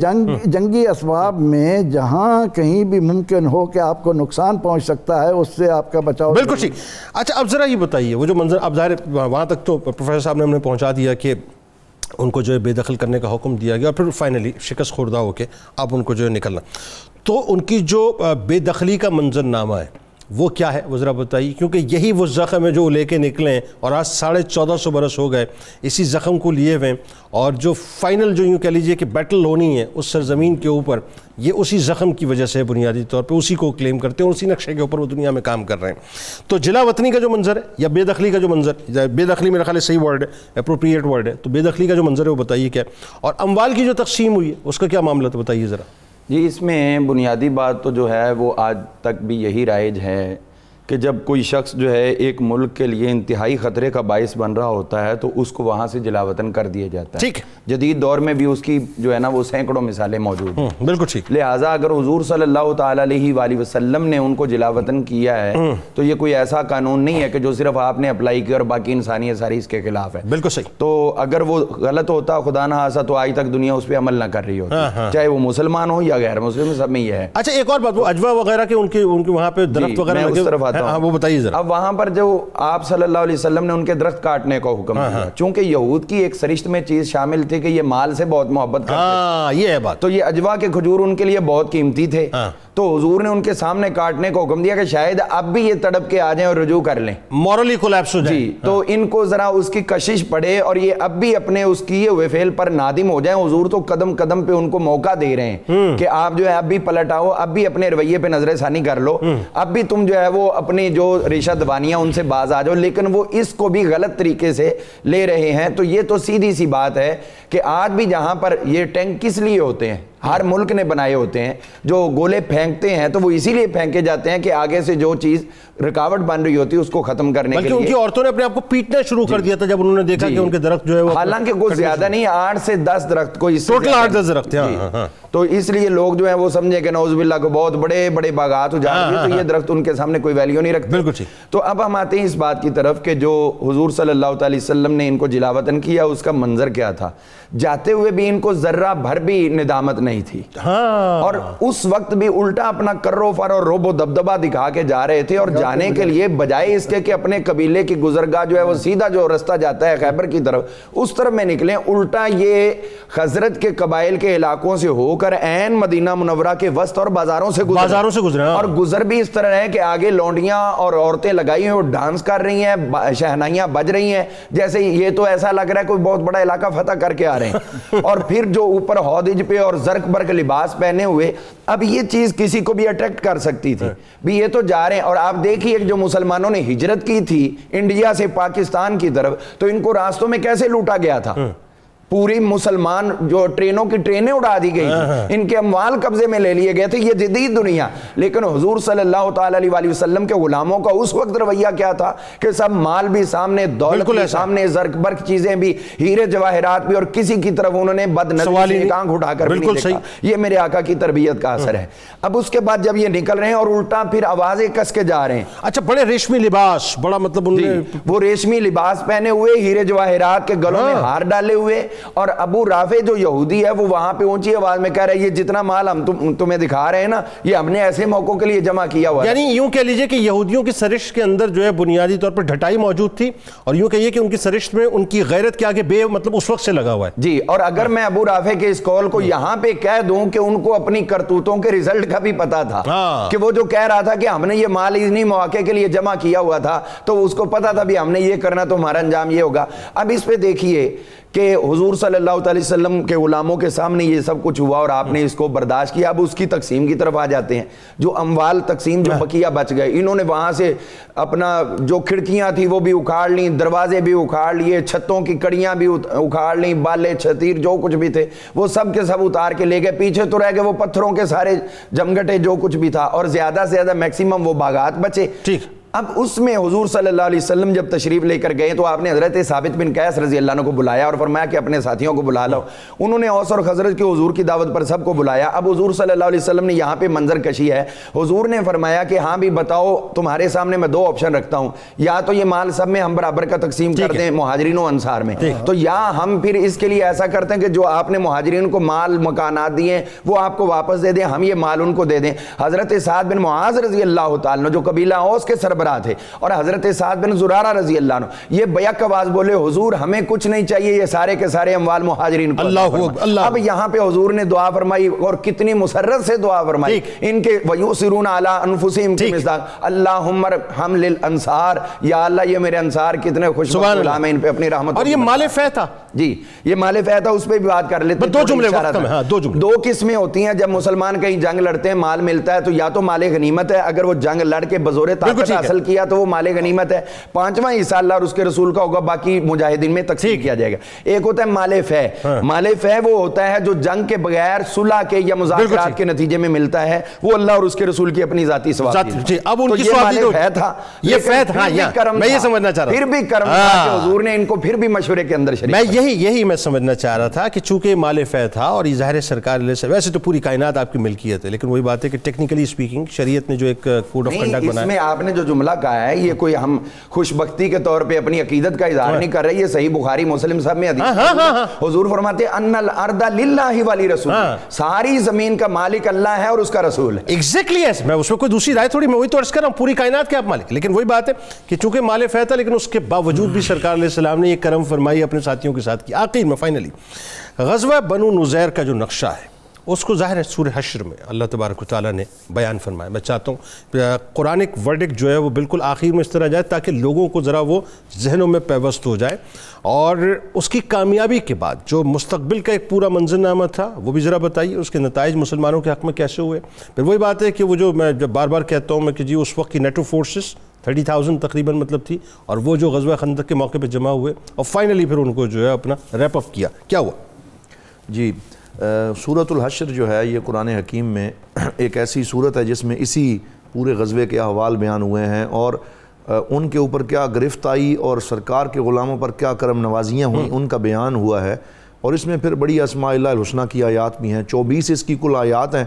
جنگی اسباب میں جہاں کہیں بھی ممکن ہو کہ آپ کو نقصان پہنچ سکتا ہے، اس سے آپ کا بچاؤ. بالکل ٹھیک. اچھا اب ذرا یہ بتائیے، وہ جو منظر اب ظاہر وہاں تک تو پروفیسر صاحب نے ہم نے پہنچا دیا کہ ان کو جو ہے بے دخل کرنے کا حکم دیا گیا، اور پھر فائنلی شکست خوردہ ہو کے اب ان کو جو ہے نکلنا. تو ان کی جو بے دخلی کا منظرنامہ ہے وہ کیا ہے، وہ ذرا بتائیے، کیونکہ یہی وہ زخم ہے جو لے کے نکلے ہیں، اور آج 1450 برس ہو گئے اسی زخم کو لیے ہوئے ہیں، اور جو فائنل جو یوں کہہ لیجئے کہ بیٹل ہونی ہے اس سرزمین کے اوپر، یہ اسی زخم کی وجہ سے بنیادی طور پہ اسی کو کلیم کرتے ہیں، اسی نقشے کے اوپر وہ دنیا میں کام کر رہے ہیں. تو جلا وطنی کا جو منظر ہے یا بے دخلی کا جو منظر، بے دخلی میرا خیال ہے صحیح ورڈ ہے، اپروپریٹ ورڈ ہے، تو بے دخلی کا جو منظر ہے وہ بتائیے کیا ہے، اور اموال کی جو تقسیم ہوئی ہے اس کا کیا معاملہ تو بتائیے ذرا. جی اس میں بنیادی بات تو جو ہے وہ آج تک بھی یہی رائج ہے کہ جب کوئی شخص جو ہے ایک ملک کے لیے انتہائی خطرے کا باعث بن رہا ہوتا ہے تو اس کو وہاں سے جلا وطن کر دیا جاتا ہے. ٹھیک. جدید دور میں بھی اس کی جو ہے نا وہ سینکڑوں مثالیں موجود ہیں. بالکل ٹھیک. لہٰذا اگر حضور صلی اللہ تعالیٰ علیہ وآلہ وسلم نے ان کو جلا وطن کیا ہے تو یہ کوئی ایسا قانون نہیں ہے کہ جو صرف آپ نے اپلائی کیا اور باقی انسانیت ساری اس کے خلاف ہے. بالکل صحیح. تو اگر وہ غلط ہوتا خدا نہ خاصہ تو آج تک دنیا اس پہ عمل نہ کر رہی ہوتی، چاہے وہ مسلمان ہو یا غیر مسلم، سب میں یہ ہے. اچھا ایک اور بات، وہ اجوا وغیرہ کے ان کے وہاں پہ درخت وغیرہ میں اس طرف آتا ہوں، وہ بتائیے ذرا. اب وہاں پر جو آپ صلی اللہ علیہ وسلم نے ان کے درخت کاٹنے کو حکم دیا، چونکہ یہود کی ایک سرشت میں چیز شامل تھی کہ یہ مال سے بہت محبت کرتے، یہ ہے بات. تو یہ اجوا کے کھجور ان کے لیے بہت قیمتی تھے، تو حضور نے ان کے سامنے کاٹنے کو حکم دیا کہ شاید اب بھی یہ تڑپ کے آ جائیں اور رجوع کر لیں، مورلی کولیپس ہو جائیں. جی تو ان کو ذرا اس کی کشش پڑے اور یہ اب بھی اپنے اس کیے ہوئے فعل پر نادم ہو جائیں. حضور تو قدم قدم پہ ان کو موقع دے رہے ہیں کہ آپ جو ہے اب بھی پلٹ آؤ، اب بھی اپنے رویے پہ نظر ثانی کر لو، اب بھی تم جو ہے وہ اپنی جو ریشہ دوانیاں ان سے باز آ جاؤ. لیکن وہ اس کو بھی غلط طریقے سے لے رہے ہیں. تو یہ تو سیدھی سی بات ہے کہ آج بھی جہاں پر یہ ٹینک کس لیے ہوتے ہیں، ہر ملک نے بنائے ہوتے ہیں، جو گولے پھینکتے ہیں تو وہ اسی لیے پھینکے جاتے ہیں کہ آگے سے جو چیز رکاوٹ بن رہی ہوتی ہے اس کو ختم کرنے کے لیے. ان کی عورتوں نے اپنے آپ کو پیٹنا شروع کر دیا تھا جب انہوں نے دیکھا کہ ان کے درخت جو ہے وہ، حالانکہ کوئی زیادہ نہیں، 8 سے 10 درخت، کوئی ٹوٹل 8-10 درخت. تو اس لیے لوگ جو ہیں وہ سمجھے کہ نعوذ باللہ کو بہت بڑے بڑے باغات اجاڑ دیے، تو یہ درخت ان کے سامنے کوئی ویلیو نہیں رکھتے. بالکل. تو اب ہم آتے ہیں اس بات کی طرف کہ جو حضور صلی اللہ تعالی وسلم نے ان کو جلا وطن کیا اس کا منظر کیا تھا. جاتے ہوئے بھی ان کو ذرہ بھر بھی ندامت نہیں تھی، اور اس وقت بھی الٹا اپنا کرو فر اور روب و دبدبا دکھا کے جا رہے تھے. اور جانے کے لیے بجائے اس کے کہ اپنے قبیلے کی گزرگاہ جو ہے وہ سیدھا جو رستہ جاتا ہے خیبر کی طرف اس طرف میں نکلیں، الٹا یہ خزرج کے قبائل کے علاقوں سے ہو کر عین مدینہ منورہ کے وسط اور بازاروں سے گزرے، اور گزر بھی اس طرح ہے کہ آگے لونڈیاں اور عورتیں لگائی ہیں اور ڈانس کر رہی ہیں، شہنائیاں بج رہی ہیں، جیسے یہ تو ایسا لگ رہا ہے کوئی بہت بڑا علاقہ فتح کر کے آ رہے ہیں. اور پھر جو اوپر ہودج پہ اور زرق برق لباس پہنے ہوئے، اب یہ چیز کسی کو بھی اٹریکٹ کر سکتی تھی بھی یہ تو جا رہے ہیں. اور آپ دیکھیے جو مسلمانوں نے ہجرت کی تھی انڈیا سے پاکستان کی طرف، تو ان کو راستوں میں کیسے لوٹا گیا تھا. پوری مسلمان جو ٹرینوں کی ٹرینیں اڑا دی گئی تھی، ان کے اموال قبضے میں لے لیے گئے تھے. یہ جدید دنیا. لیکن حضور صلی اللہ تعالی علیہ وسلم کے غلاموں کا اس وقت رویہ کیا تھا کہ سب مال بھی سامنے، دولت بھی سامنے، زرق برق چیزیں بھی، ہیرے جواہرات بھی، اور کسی کی طرف انہوں نے بد نظری سے ایک آنکھ اٹھا کر بھی نہیں دیکھا. یہ میرے آقا کی تربیت کا اثر ہے. اب اس کے بعد جب یہ نکل رہے ہیں اور الٹا پھر آوازیں کس کے جا رہے ہیں. اچھا بڑے ریشمی لباس، بڑا مطلب انہوں نے وہ ریشمی لباس پہنے ہوئے، ہیرے جواہرات کے گلوں میں ہار ڈالے ہوئے، اور ابو رافع جو یہودی ہے وہ وہاں پہ اونچی آواز میں کہہ رہا ہے یہ جتنا مال ہم تمہیں دکھا رہے ہیں نا یہ ہم نے ایسے موقعوں کے لیے جمع کیا ہوا ہے. یعنی یوں کہہ لیجئے کہ یہودیوں کی سرشت کے اندر جو ہے بنیادی طور پر ڈھٹائی موجود تھی, اور یوں کہیے کہ ان کی سرشت میں ان کی غیرت کے آگے بے مطلب اس وقت سے لگا ہوا ہے. جی, اور اگر میں ابو رافع کے اس قول کو یہاں پہ کہہ دوں کہ ان کو اپنی کرتوتوں کے رزلٹ کا بھی پتا تھا کہ وہ جو کہہ رہا تھا کہ ہم نے یہ مال اتنی مواقع کے لیے جمع کیا ہوا تھا تو اس کو پتا تھا بھی ہم نے یہ کرنا تو ہمارا انجام یہ ہوگا. اب اس پہ دیکھیے کہ حضور صلی اللہ علیہ وسلم کے غلاموں کے سامنے یہ سب کچھ ہوا اور آپ نے اس کو برداشت کیا. اب اس کی تقسیم کی طرف آ جاتے ہیں. جو اموال تقسیم جو بقیہ بچ گئے, انہوں نے وہاں سے اپنا جو کھڑکیاں تھی وہ بھی اکھاڑ لیں, دروازے بھی اکھاڑ لیے, چھتوں کی کڑیاں بھی اکھاڑ لیں, بالے چھتیر جو کچھ بھی تھے وہ سب کے سب اتار کے لے گئے. پیچھے تو رہ گئے وہ پتھروں کے سارے جمگٹے جو کچھ بھی تھا, اور زیادہ سے زیادہ میکسیمم وہ باغات بچے. ٹھیک. اب اس میں حضور صلی اللہ علیہ وسلم جب تشریف لے کر گئے تو آپ نے حضرت ثابت بن قیس رضی اللہ عنہ کو بلایا اور فرمایا کہ اپنے ساتھیوں کو بلا لو. انہوں نے اوس اور خزرج کے حضور کی دعوت پر سب کو بلایا. اب حضور صلی اللہ علیہ وسلم نے یہاں پہ منظر کشی ہے. حضور نے فرمایا کہ ہاں بھی بتاؤ, تمہارے سامنے میں دو آپشن رکھتا ہوں, یا تو یہ مال سب میں ہم برابر کا تقسیم کر دیں مہاجرین و انصار میں, تو یا ہم پھر اس کے لیے ایسا کرتے ہیں کہ جو آپ نے مہاجرین کو مال مکانات دیے وہ آپ کو واپس دے دیں, ہم یہ مال ان کو دے دیں. حضرت سعد بن معاذ رضی اللہ تعالیٰ عنہ جو قبیلہ اوس کے سربراہ تھے, اور حضرت سعد بن زرارہ رضی اللہ عنہ یہ بیک آواز بولے حضور ہمیں کچھ نہیں چاہیے, یہ سارے کے سارے اموال مہاجرین کو. اب یہاں پہ حضور نے دعا فرمائی اور کتنی مسرت سے دعا فرمائی ان کے وَيُؤْثِرُونَ عَلَىٰ أَنفُسِهِمْ کی مصداق اللہم ارحم للانصار, یا اللہ یہ میرے انصار کتنے خوش غلام ہیں, ان پہ اپنی رحمت. اور یہ مال فہ تھا. جی, یہ مال فہ تھا, اس پہ بھی بات کر لیتے ہیں. دو جملے وقت میں, ہاں دو جملے. دو قسمیں ہوتی ہیں جب مسلمان کہیں جنگ لڑتے ہیں مال ملتا ہے تو یا تو مال غنیمت ہے, اگر وہ جنگ لڑ کے بزور طاقت حاصل کیا تو وہ مال غنیمت ہے, 5واں حصہ اللہ اور اس کے رسول کا ہوگا, باقی مجاہدین میں تقسیم کیا جائے گا. ایک ہوتا ہے مال فہ. مال فہ وہ ہوتا ہے جو جنگ کے بغیر صلح کے یا مذاکرات کے نتیجے میں ملتا ہے, وہ اللہ اور اس کے رسول کی اپنی ذاتی ثوابی. اب ان کی ثوابی تھا, یہ فہ تھا, میں یہ سمجھنا چاہ رہا پھر بھی کرم تھا کہ حضور نے ان کو پھر بھی مشورے کے اندر شریک. میں یہی میں سمجھنا چاہ رہا تھا کہ چونکہ مال فہ تھا اور یہ ظاہر سرکار علیہ سے ویسے تو پوری کائنات آپ کی ملکیت ہے, لیکن وہی بات ہے کہ ٹیکنیکلی اسپیکنگ شریعت نے جو ایک کوڈ آف کنڈکٹ بنایا, اس میں آپ نے جو جملہ کہا ہے یہ کوئی ہم خوش بختی کے طور پہ اپنی عقیدت کا اظہار نہیں کر رہے, یہ صحیح بخاری مسلم سب میں حدیث. حضور فرماتے ہیں ان الارض للہ ولرسول, ساری زمین کا مالک اللہ ہے اور اس کا رسول ہے. ایگزیکٹلی ایسے, میں اس میں کوئی دوسری رائے تھوڑی, میں وہی تو عرض کر رہا ہوں پوری کائنات کے آپ مالک. لیکن وہی بات ہے کہ چونکہ مال فہ تھا لیکن اس کے باوجود بھی سرکار علیہ السلام نے یہ کرم فرمائی اپنے ساتھیوں کے ساتھ کی. آخر میں فائنلی غزوہ بنو نذیر کا جو نقشہ ہے اس کو ظاہر ہے سورہ حشر میں اللہ تبارک و تعالیٰ نے بیان فرمایا. میں چاہتا ہوں قرآنک ورڈکٹ جو ہے وہ بالکل آخر میں اس طرح جائے تاکہ لوگوں کو ذرا وہ ذہنوں میں پیوست ہو جائے, اور اس کی کامیابی کے بعد جو مستقبل کا ایک پورا منظرنامہ تھا وہ بھی ذرا بتائیے, اس کے نتائج مسلمانوں کے حق میں کیسے ہوئے. پھر وہی بات ہے کہ وہ جو میں جب بار بار کہتا ہوں میں کہ جی اس وقت کی نیٹو فورسز 30,000 تقریباً مطلب تھی, اور وہ جو غزوہ خندق کے موقع پہ جمع ہوئے اور فائنلی پھر ان کو جو ہے اپنا ریپ اپ کیا, کیا ہوا. جی, سورۃ الحشر جو ہے یہ قرآن حکیم میں ایک ایسی صورت ہے جس میں اسی پورے غزوے کے احوال بیان ہوئے ہیں, اور ان کے اوپر کیا گرفت آئی اور سرکار کے غلاموں پر کیا کرم نوازیاں ہوئیں ان کا بیان ہوا ہے. اور اس میں پھر بڑی اسماء اللہ الحسنہ کی آیات بھی ہیں, 24 اس کی کل آیات ہیں,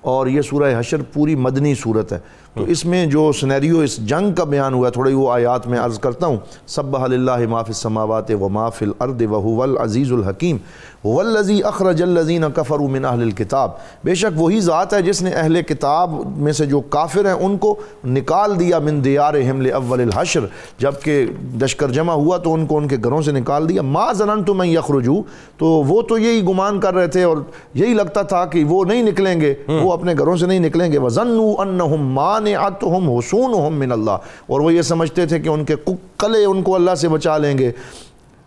اور یہ سورہ حشر پوری مدنی صورت ہے. تو اس میں جو سینیریو اس جنگ کا بیان ہوا ہے تھوڑی وہ آیات میں عرض کرتا ہوں. سبح للہ ما فی السماوات وما فی الارض وہو العزیز الحکیم والذی اخرج الذین کفروا من اہل الکتاب, بے شک وہی ذات ہے جس نے اہل کتاب میں سے جو کافر ہیں ان کو نکال دیا من دیارہم لاول الحشر, جبکہ لشکر جمع ہوا تو ان کو ان کے گھروں سے نکال دیا. ما ظننتم ان یخرجوا, تو وہ تو یہی گمان کر رہے تھے اور یہی لگتا تھا کہ وہ نہیں نکلیں گے, وہ اپنے گھروں سے نہیں نکلیں گے. وظنوا انہم مانعتہم حصونہم من اللہ, اور وہ یہ سمجھتے تھے کہ ان کے قلعے ان کو اللہ سے بچا لیں گے.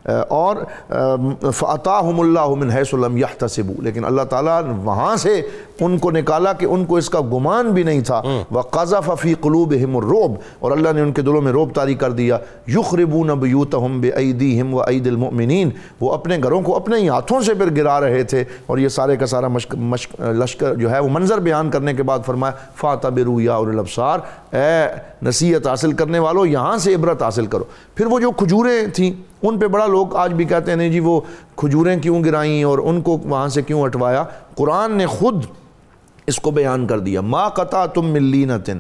اور فَأَتَاهُمُ اللَّهُ مِنْ حَيْثُ لَمْ يَحْتَسِبُوا, لیکن اللہ تعالیٰ وہاں سے ان کو نکالا کہ ان کو اس کا گمان بھی نہیں تھا. وَقَذَفَ فِي قُلُوبِهِمُ الرُّعْبَ, اور اللہ نے ان کے دلوں میں رعب طاری کر دیا. يُخْرِبُونَ بِيُوتَهُمْ بِأَيْدِيهِمْ وَأَيْدِ الْمُؤْمِنِينَ, وہ اپنے گھروں کو اپنے ہی ہاتھوں سے پھر گرا رہے تھے. اور یہ سارے کا سارا لشکر جو ہے وہ منظر بیان کرنے کے بعد فرمایا فَاعْتَبِرُوا يَا أُولِي الْأَبْصَارِ, اے نصیحت حاصل کرنے والوں یہاں سے عبرت حاصل کرو. پھر وہ جو کھجوریں تھیں ان پہ بڑا لوگ آج بھی کہتے ہیں نہیں جی وہ کھجوریں کیوں گرائیں اور ان کو وہاں سے کیوں ہٹوایا. قرآن نے خود اس کو بیان کر دیا. ما قطعتم من لینۃ,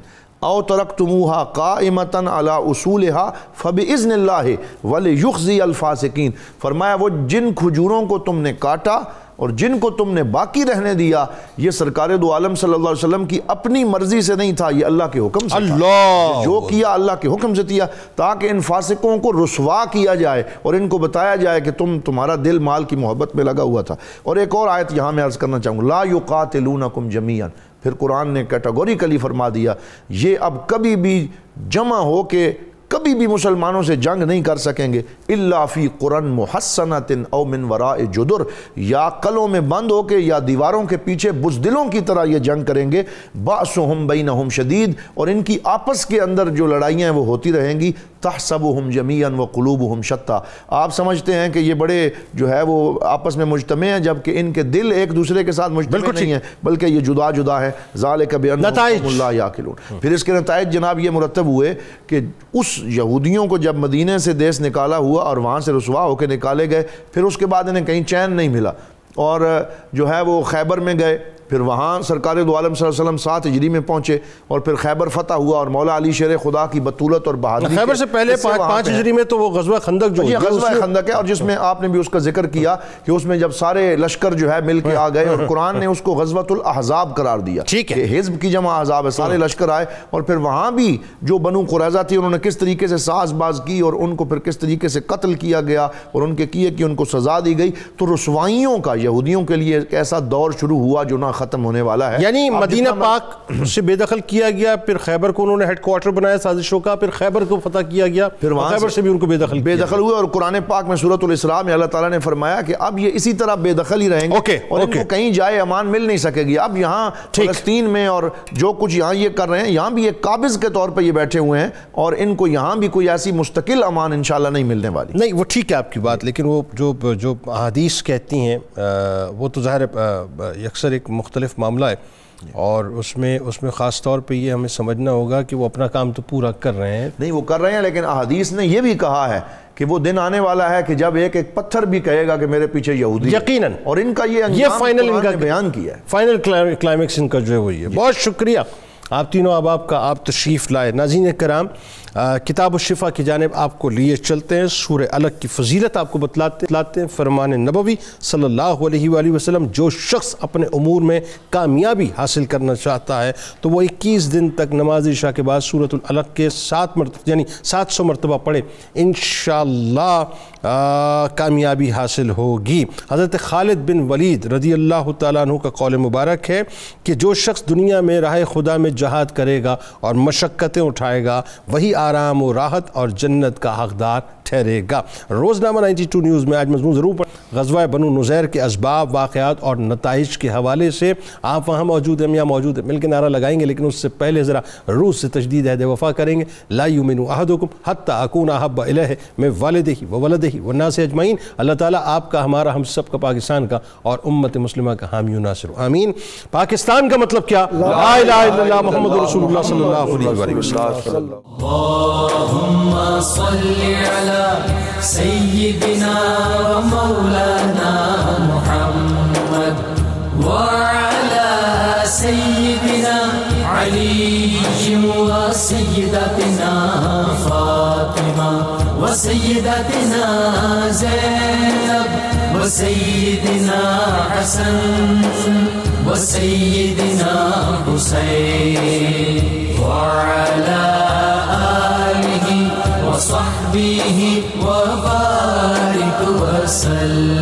او ترکتموہا قائمتاً علی اصولہا فبإذن اللہ ولیخزی الفاسقین، فرمایا وہ جن کھجوروں کو تم نے کاٹا اور جن کو تم نے باقی رہنے دیا، یہ سرکار دو عالم صلی اللہ علیہ وسلم کی اپنی مرضی سے نہیں تھا، یہ اللہ کے حکم سے تھا، جو کیا اللہ کے حکم سے کیا، تاکہ ان فاسقوں کو رسوا کیا جائے اور ان کو بتایا جائے کہ تمہارا دل مال کی محبت میں لگا ہوا تھا۔ اور ایک اور آیت یہاں میں عرض کرنا چاہوں گا، لا یقاتلونکم جمیعا، پھر قرآن نے کیٹیگوریکلی فرما دیا یہ اب کبھی بھی جمع ہو کے کبھی بھی مسلمانوں سے جنگ نہیں کر سکیں گے، الا فی قرن محصنۃ او من وراء جدر، یا قلعوں میں بند ہو کے یا دیواروں کے پیچھے بزدلوں کی طرح یہ جنگ کریں گے، بأسہم بینہم شدید، اور ان کی آپس کے اندر جو لڑائیاں ہیں وہ ہوتی رہیں گی، تحسبہم جمیعا وقلوبہم شتیٰ، آپ سمجھتے ہیں کہ یہ بڑے جو ہے وہ آپس میں مجتمع ہیں، جبکہ ان کے دل ایک دوسرے کے ساتھ مجتمع نہیں ہیں بلکہ یہ جدا جدا ہیں، ذالک بانہم قوم لا یعقلون۔ پھر اس کے نتائج جناب یہ مرتب ہوئے کہ اس یہودیوں کو جب مدینے سے دیس نکالا ہوا اور وہاں سے رسوا ہو کے نکالے گئے، پھر اس کے بعد انہیں کہیں چین نہیں ملا، اور جو ہے وہ خیبر میں گئے، پھر وہاں سرکار دو عالم صلی اللہ علیہ وسلم 7 ہجری میں پہنچے، اور پھر خیبر فتح ہوا، اور مولا علی شیر خدا کی بطولت اور بہادری، خیبر سے پہلے 5 ہجری میں تو وہ غزوہ خندق جو غزوہ خندق ہے، اور جس میں آپ نے بھی اس کا ذکر کیا کہ اس میں جب سارے لشکر جو ہے مل کے آ گئے، اور قرآن نے اس کو غزوۃ الاحزاب قرار دیا کہ حزب کی جمع احزاب ہے، سارے لشکر آئے، اور پھر وہاں بھی جو بنو قریظہ تھی انہوں نے کس طریقے سے ساز باز کی، اور ان کو پھر کس طریقے سے قتل کیا گیا، اور ان کے کیے کہ ان کو سزا دی گئی۔ تو رسوائیوں کا یہودیوں کے لیے ایک ایسا دور شروع ہوا جو نہ ختم ہونے والا ہے، یعنی مدینہ پاک سے بے دخل کیا گیا، پھر خیبر کو انہوں نے ہیڈ کوارٹر بنایا سازشوں کا، پھر خیبر کو فتح کیا گیا، پھر خیبر سے بھی ان کو بے دخل ہوئے، اور قرآن پاک میں سورۃ الاسراء میں اللہ تعالیٰ نے فرمایا کہ اب یہ اسی طرح بے دخل ہی رہیں گے، اور ان کو کہیں جائے امان مل نہیں سکے گی۔ اب یہاں فلسطین میں اور جو کچھ یہاں یہ کر رہے ہیں، یہاں بھی ایک قابض کے طور پہ یہ بیٹھے ہوئے ہیں، اور ان کو یہاں بھی کوئی ایسی مستقل امان انشاءاللہ نہیں ملنے والی۔ نہیں وہ ٹھیک ہے آپ کی بات، لیکن وہ جو احادیث کہتی ہیں وہ تو ظاہر اکثر ایک مختلف معاملہ ہے، اور اس میں خاص طور پہ یہ ہمیں سمجھنا ہوگا کہ وہ اپنا کام تو پورا کر رہے ہیں، نہیں وہ کر رہے ہیں، لیکن احادیث نے یہ بھی کہا ہے کہ وہ دن آنے والا ہے کہ جب ایک ایک پتھر بھی کہے گا کہ میرے پیچھے یہودی، یقیناً، اور ان کا یہ فائنل قرآن نے بیان کیا ہے، فائنل کلائمیکس ان کا جو ہے وہی ہے۔ بہت شکریہ آپ تینوں احباب کا، آپ تشریف لائے۔ ناظرین کرام، کتاب الشفا کی جانب آپ کو لیے چلتے ہیں، سورہ الگ کی فضیلت آپ کو بتلاتے ہیں، فرمان نبوی صلی اللہ علیہ وآلہ وسلم، جو شخص اپنے امور میں کامیابی حاصل کرنا چاہتا ہے تو وہ 21 دن تک نماز عشاء کے بعد سورۃ الالق کے 700 مرتبہ پڑھے، انشاءاللہ کامیابی حاصل ہوگی۔ حضرت خالد بن ولید رضی اللہ تعالیٰ عنہ کا قول مبارک ہے کہ جو شخص دنیا میں راہ خدا میں جہاد کرے گا اور مشقتیں اٹھائے گا، وہی آرام و راحت اور جنت کا حقدار ٹھہرے گا۔ روزنامہ 92 نیوز میں آج مضمون ضرور پڑھ، غزوہ بنو نذیر کے اسباب، واقعات اور نتائج کے حوالے سے آپ وہاں موجود ہیں یا موجود ہیں، مل کے نعرہ لگائیں گے، لیکن اس سے پہلے ذرا روح سے تجدید عہد وفا کریں گے۔ لا یؤمن احدکم حتی اکون احب الیہ من والدہ وولدہ والناس اجمعین۔ اللہ تعالیٰ آپ کا، ہمارا، ہم سب کا، پاکستان کا اور امت مسلمہ کا حامی و ناصر، آمین۔ پاکستان کا مطلب کیا؟ لا الہ الا اللہ محمد رسول اللہ صلی اللہ علیہ وسلم۔ اللهم صل على سيدنا ومولانا محمد وعلى سيدنا علي وسيدتنا فاطمة وسيدتنا زينب وسيدنا حسن وسيدنا حسين وعلى آله وصحبه وبارك وسلم۔